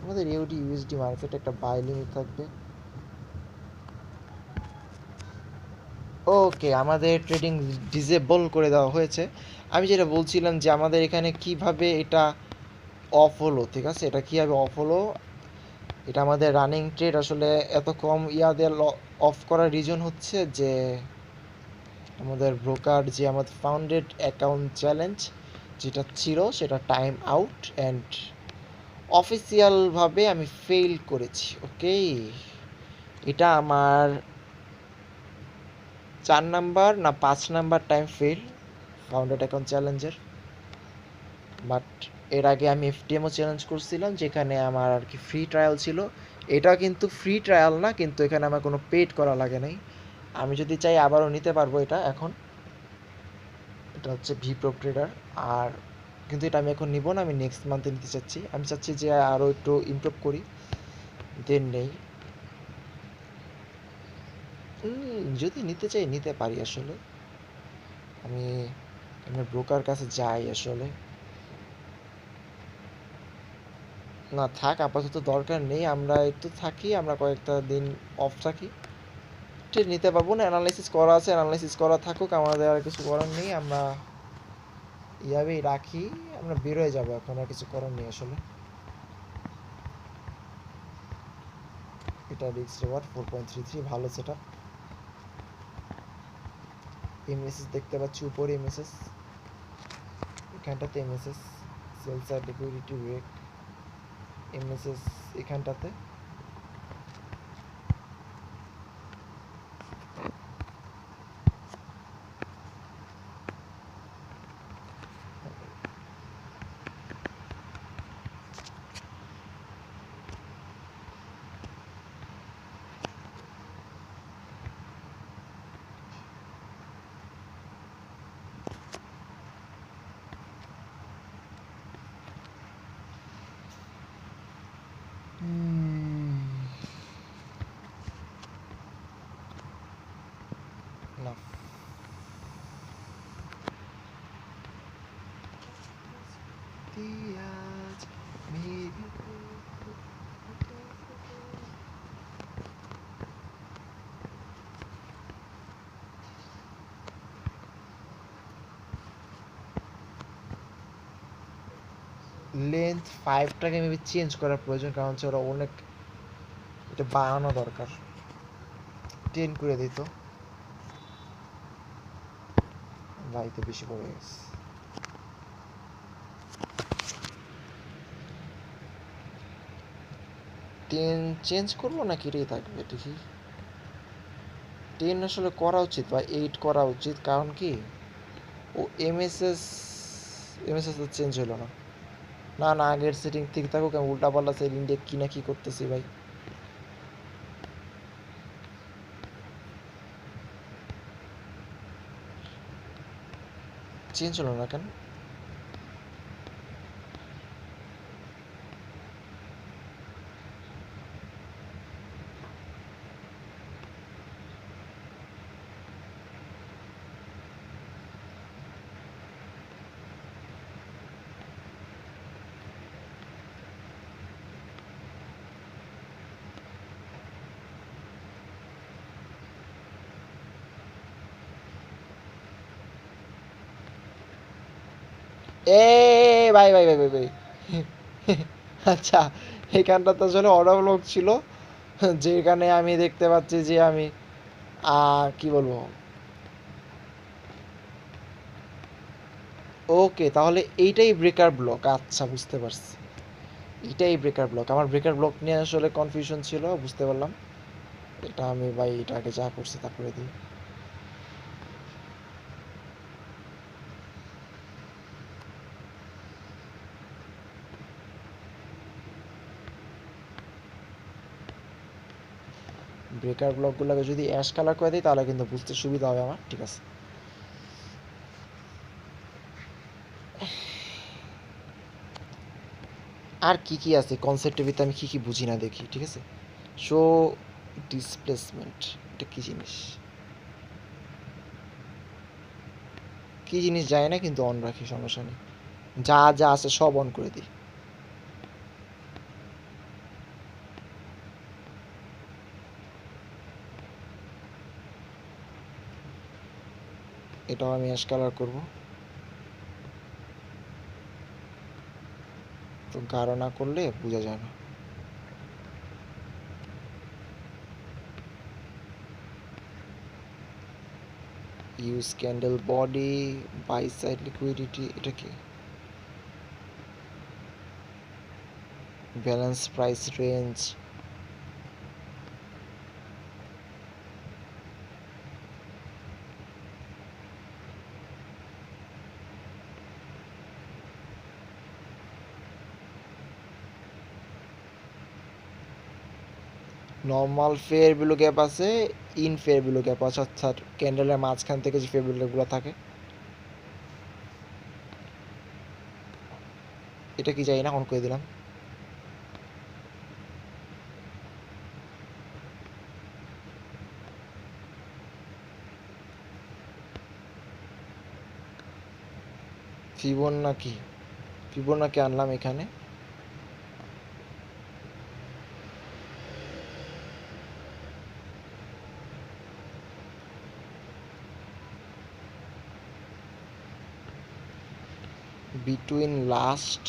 আমাদের ইউডি ইউএসডি মার্কেটে একটা বাই লিমিট থাকবে। ওকে, আমাদের ট্রেডিং ডিসেবল করে দেওয়া হয়েছে। আমি যেটা বলছিলাম যে আমাদের এখানে কিভাবে এটা অফ হলো, ঠিক আছে, এটা কীভাবে অফ হলো। এটা আমাদের রানিং ট্রেড আসলে এত কম দিয়ে অফ করার রিজন হচ্ছে যে আমাদের ব্রোকার যে আমাদের ফাউন্ডেড অ্যাকাউন্ট চ্যালেঞ্জ যেটা ছিল সেটা টাইম আউট অ্যান্ড অফিসিয়ালভাবে আমি ফেল করেছি। ওকে, এটা আমার 4 নাম্বার না 5 number time fail founded account চ্যালেঞ্জের। বাট এর আগে আমি এফটিএমও চ্যালেঞ্জ করছিলাম যেখানে আমার আর কি ফ্রি ট্রায়াল ছিল। এটা কিন্তু ফ্রি ট্রায়াল না, কিন্তু এখানে আমার কোনো পেড করা লাগে নাই। আমি যদি চাই আবারও নিতে পারবো এটা এখন। এটা হচ্ছে ভিপ্রো ট্রেডার। আর কিন্তু এটা আমি এখন নিব না, আমি নেক্সট মান্থে নিতে চাচ্ছি। আমি চাচ্ছি যে আরও একটু ইমপ্রুভ করি, দেন নেই। যদি নিতে চাই নিতে পারি আসলে। আমি আমার ব্রোকার কাছে যাই আসলে। না থাক, আপাতত দরকার নেই। আমরা একটু থাকি, আমরা কয়েকটা দিন অফ থাকি, ঠিক নিতে পারবো না। অ্যানালাইসিস করা আছে, অ্যানালাইসিস করা থাকুক, আমাদের আর কিছু করার নেই। আমরা ইয়াবেই রাখি, আমরা বেরোয় যাবো এখন, আর কিছু করার নেই আসলে। এটা রিক্স রিওয়ার্ড 4.33, ভালো সেট আপ। এমএসএস দেখতে পাচ্ছি উপরে, এমএসএস এখানটাতে, MSS sell side liquidity break, MSS এখানটাতে। না, লেন্থ 5টাকে মেবি চেঞ্জ করার প্রয়োজন, কারণ হচ্ছে ওরা অনেক, এটা বাড়ানো দরকার। 10 করে দিত, ভাই তো বেশি পড়ে গেছে। 10 চেঞ্জ করবো নাকি রে থাকবে দেখি। 10 আসলে করা উচিত বা 8 করা উচিত, কারণ কি ও এমএসএস, এমএসএস তো চেঞ্জ হলো না। না না, আগের সেটিং ঠিক থাকুক, আমি উল্টাপাল্টা সেটিং দিয়ে কি না কি করতেছি ভাই। চেঞ্জ হলো না কেন? এ ভাই ভাই ভাই ভাই ভাই আচ্ছা, এখানটা তো আসলে অর্ডার ব্লক ছিল, যেখানে আমি দেখতে পাচ্ছি যে আমি কি বলবো। ওকে, তাহলে এইটাই ব্রেকার ব্লক। আচ্ছা, বুঝতে পারছি, এটাই ব্রেকার ব্লক। আমার ব্রেকার ব্লক নিয়ে আসলে কনফিউশন ছিল, বুঝতে পারলাম। এটা আমি ভাই এটাকে যা করছি তা করে দিই। ব্রেকার ব্লকগুলোকে যদি অ্যাশ কালার করে দিই তাহলে কিন্তু বুঝতে সুবিধা হবে আমার। ঠিক আছে, আর কি কি আছে কনসেপ্টের ভিতরে আমি কি কি বুঝি না দেখি। ঠিক আছে, শো ডিসপ্লেসমেন্ট, এটা কি জিনিস? কি জিনিস যায় না, কিন্তু অন রাখি, সমস্যা নেই। যা যা আছে সব অন করে দিই। এটাও আমি অ্যাশ কালার করবো, তো গাঢ় না করলে বোঝা যায় না। Use candle body, buy side liquidity, এটা কি? Balance price range, normal fair value gap আছে, ইন ফেয়ার ভ্যালু গ্যাপ আছে, অর্থাৎ ক্যান্ডেলের মাঝখান থেকে যে ফেয়ার ভ্যালু গ্যাপগুলো থাকে। এটা কি যাই না, অন করে দিলাম। ফিবোনাকি, ফিবোনাকি আনলাম এখানে। বিটুইন লাস্ট,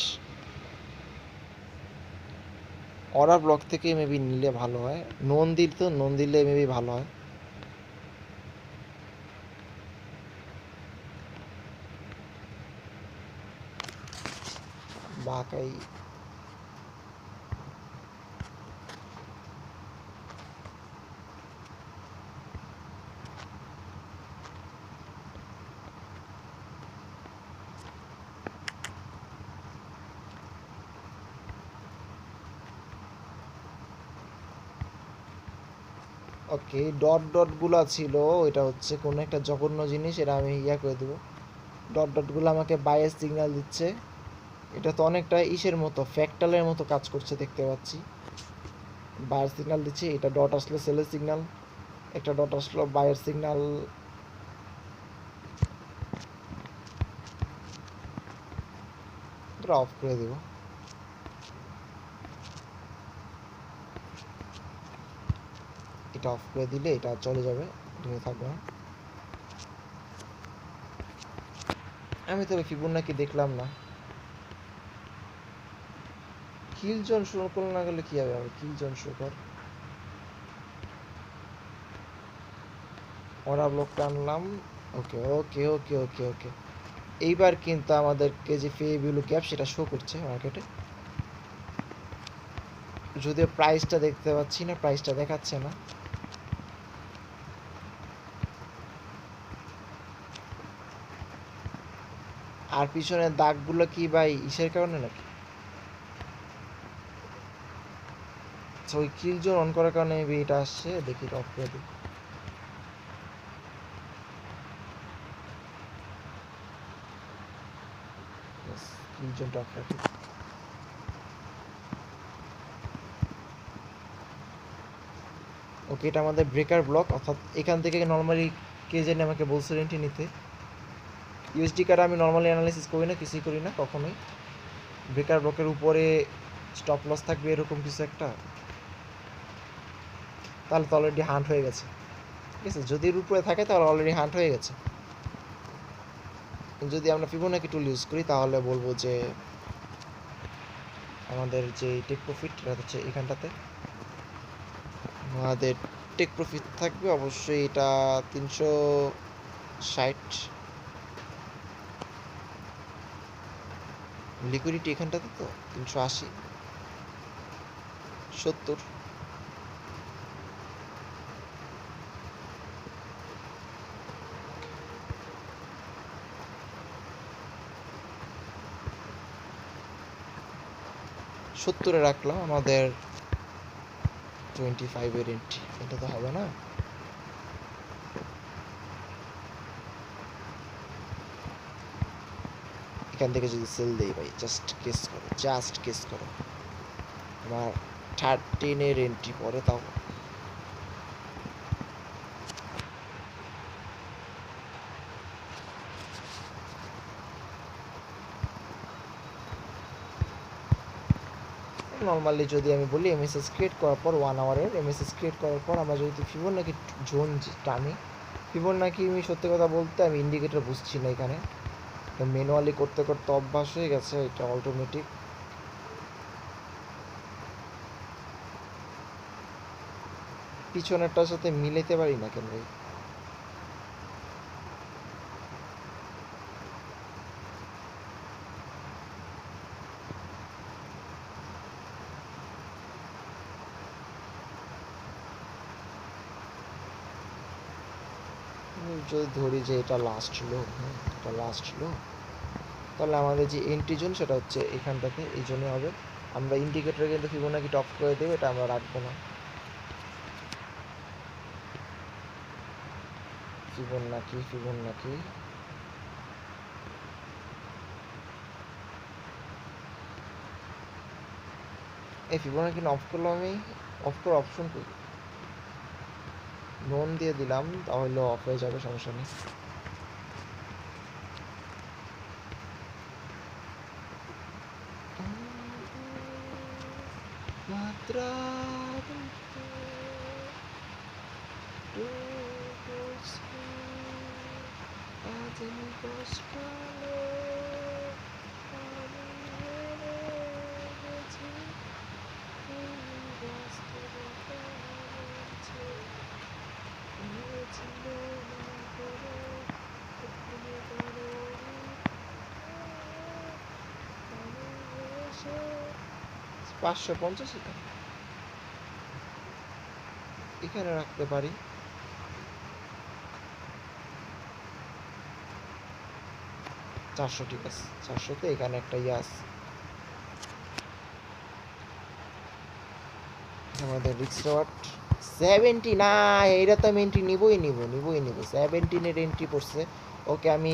অর্ডার ব্লক থেকে মেবি নিলে ভালো হয়। নোন দিল তো, নোন দিলে মেবি ভালো হয়। বাকাই, ওকে, ডট ডটগুলো ছিল, এটা হচ্ছে কোনো একটা জঘন্য জিনিস, এটা আমি ইয়া করে দেবো। ডট ডটগুলো আমাকে বাইয়ের সিগন্যাল দিচ্ছে। এটা তো অনেকটা ইসের মতো, ফ্যাক্টালের মতো কাজ করছে দেখতে পাচ্ছি। বায়ার সিগন্যাল দিচ্ছি, এটা ডট আসলো সেলের সিগন্যাল, একটা ডট আসলো বায়ার সিগন্যাল। এটা অফ করে দেবো। এটা অফ করে দিলে এটা চলে যাবে, এটা থাকবে না। আমি তবে ফিবোনাকি দেখলাম না। কিল জোন শো করলে না গেলে কি হবে, আমার কিল জোন শো কর। অর্ডার ব্লকটা আনলাম। ওকে ওকে ওকে ওকে ওকে, এইবার কিন্তু আমাদেরকে যে ফে ভ্যালু গ্যাপ সেটা শো করছে মার্কেটে, যদিও প্রাইসটা দেখতে পাচ্ছি না, প্রাইসটা দেখাচ্ছে না। আর পিছনের দাগগুলো কি ভাই ইসের কারণে নাকি? ওই কিল জোন অন করার কারণে এটা আসছে, দেখি অফ করে দিই। কিল জোনটা অফ রাখি। ওকে, এটা আমাদের ব্রেকার ব্লক, অর্থাৎ এখান থেকে নর্মালি কে জানি আমাকে বলছে এন্ট্রি নিতে। ইউএসডি কার্ড আমি নর্মালি অ্যানালাইসিস করি না, কিছুই করি না কখনোই। ব্রেকার ব্লকের উপরে স্টপ লস থাকবে এরকম কিছু একটা, তাহলে তো অলরেডি হান্ট হয়ে গেছে। ঠিক আছে, যদি এর উপরে থাকে তাহলে অলরেডি হান্ট হয়ে গেছে। যদি আমরা ফিবোনাকি টুল ইউজ করি তাহলে বলবো যে আমাদের যে টেক প্রফিট এটা হচ্ছে এখানটাতে আমাদের টেক প্রফিট থাকবে অবশ্যই এটা 360, লিকুইডিটি এখানটাতে তো 380, 70, সত্তরে রাখলাম আমাদের 25-এর এন্ট্রি, এটা তো হবে না। এখান থেকে যদি সেল দেই ভাই, জাস্ট কেস করো আমার 13-এর এন্ট্রি পরে তাও নর্মালি যদি আমি বলি এমএসএস ক্রিয়েট করার পর 1 আওয়ারের এমএসএস ক্রিয়েট করার পর আমরা যদি ফিবোনাকি জোন টানি, ফিবোনাকি আমি সত্যি কথা বলতে আমি ইন্ডিকেটর বুঝছি না এখানে, ম্যানুয়ালি করতে করতে অভ্যাস হয়ে গেছে, এটা অটোমেটিক। পিছনেরটার সাথে মিলাইতে পারি না কেন ভাই? যদি ধরি যে এটা লাস্ট লো, এটা লাস্ট লো, তাহলে আমাদের যে এন্ট্রি জোন সেটা হচ্ছে এখানটাতে, এই জোনে হবে। আমরা ইন্ডিকেটরে কিন্তু ফিবোনাকি টপ করে দেবো, এটা আমরা রাখবো না। ফিবোনাকি এই ফিবোনাকি অফ করলাম আমি, অফ করার অপশন করি, নোন দিয়ে দিলাম তাহলে অফ হয়ে যাবে, সমস্যা নেই। পাঁচশো 550 এখানে রাখতে পারি। চারশো, ঠিক আছে, 400-তে এখানে একটা ইয়াস আমাদের রিক্স রিওয়ার্ড 70 না, এইটা তো আমি এন্ট্রি নিবই নিব 17-এর এন্ট্রি পড়ছে। ওকে আমি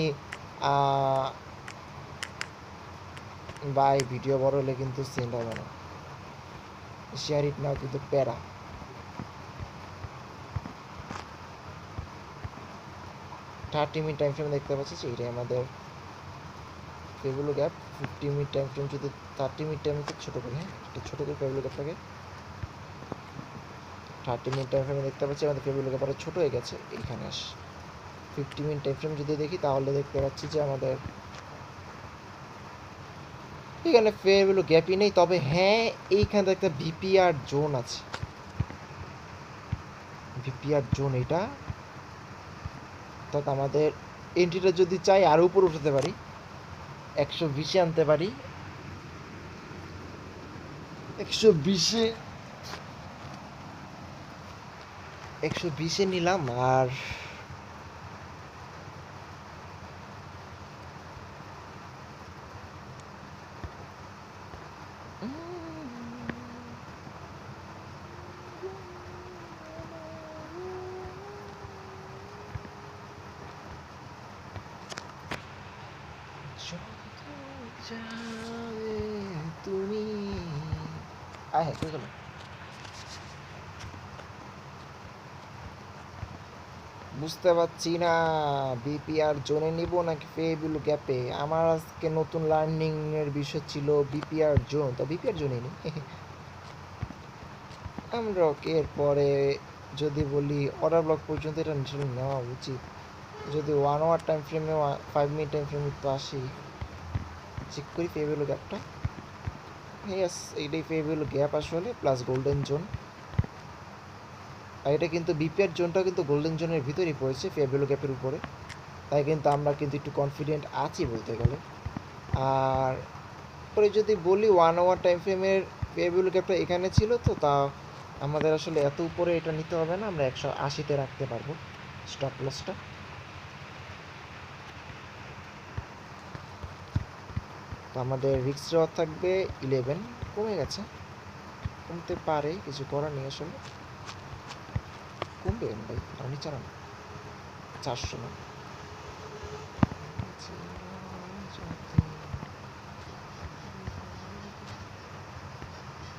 ভাই ভিডিও বড় হলে কিন্তু সেন্ড হবে না, শেয়ার ইট নাও কিন্তু প্যারা। 30-মিনিট টাইম ফ্রেম দেখতে পাচ্ছি, এইটাই আমাদের ফেবুলো গ্যাপ। 50-মিনিট টাইম ফ্রেম যদি 30-মিনিট টাইম ছোটো করি, হ্যাঁ এটা ছোটো করে ফেবুলো গ্যাপটাকে 30-মিনিট টাইম ফ্রেমে দেখতে পাচ্ছি আমাদের ফেবুলো গ্যাপ আরও ছোটো হয়ে গেছে। এইখানে আস 50-মিনিট টাইম ফ্রেম যদি দেখি তাহলে দেখতে পাচ্ছি যে আমাদের এখানে ফেবুলো গ্যাপই নেই, তবে হ্যাঁ এইখানে একটা ভিপিআর জোন আছে, ভিপিআর জোন এইটা, অর্থাৎ আমাদের এন্ট্রিটা যদি চাই আরও উপর উঠাতে পারি, 120-এ আনতে পারি, 120-এ নিলাম। আর তুমি হ্যাঁ বুঝতে পারছি না বিপিআর জোনে নিব নাকি ফেবুলো গ্যাপে। আমার আজকে নতুন লার্নিং এর বিষয় ছিল বিপিআর জোন, তো বিপিআর জোনে নিই আমরা। ওকে এরপরে যদি বলি অর্ডার ব্লক পর্যন্ত এটা নেওয়া উচিত, যদি 1 আওয়ার টাইম ফ্রেমে 5 মিনিট টাইম ফ্রেমে তো আসি, চেক করি ফে ভ্যালু গ্যাপটা। ইয়েস, এইটাই ফে ভ্যালু গ্যাপ আসলে, প্লাস গোল্ডেন জোন। আর এটা কিন্তু বিপিআর জোনটাও কিন্তু গোল্ডেন জোনের ভিতরেই পড়েছে ফে ভ্যালু গ্যাপের উপরে, তাই কিন্তু আমরা কিন্তু একটু কনফিডেন্ট আছি বলতে গেলে। আর পরে যদি বলি 1 আওয়ার টাইম ফ্রেমের ফে ভ্যালু গ্যাপটা এখানে ছিল, তো তা আমাদের আসলে এত উপরে এটা নিতে হবে না, আমরা 180-তে রাখতে পারবো স্টপ লসটা। তো আমাদের রিস্ক রেওয়ার্ড থাকবে 11, কমে গেছে, কমতে পারে, কিছু করার নেই আসলে। কমবে কেন ভাই, আর নিচে না 400 না,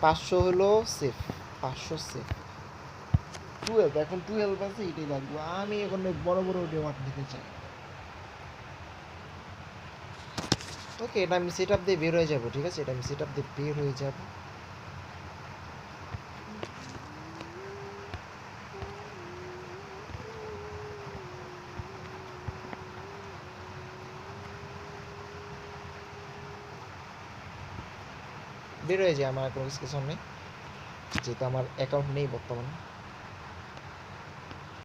500 হলো সেফ, 500 সেফ। 12, এখন 12 আছে, এটাই লাগবে। আমি এখন ওই বড় বড় রেওয়ার্ড দিতে চাই। ওকে, এটা আমি সেট আপ দিয়ে বের হয়ে যাবো, ঠিক আছে, এটা আমি সেট আপ দিয়ে বের হয়ে যাব। বের হয়ে যায়, আমার কোনো কিছু নেই, যেহেতু আমার অ্যাকাউন্ট নেই বর্তমানে।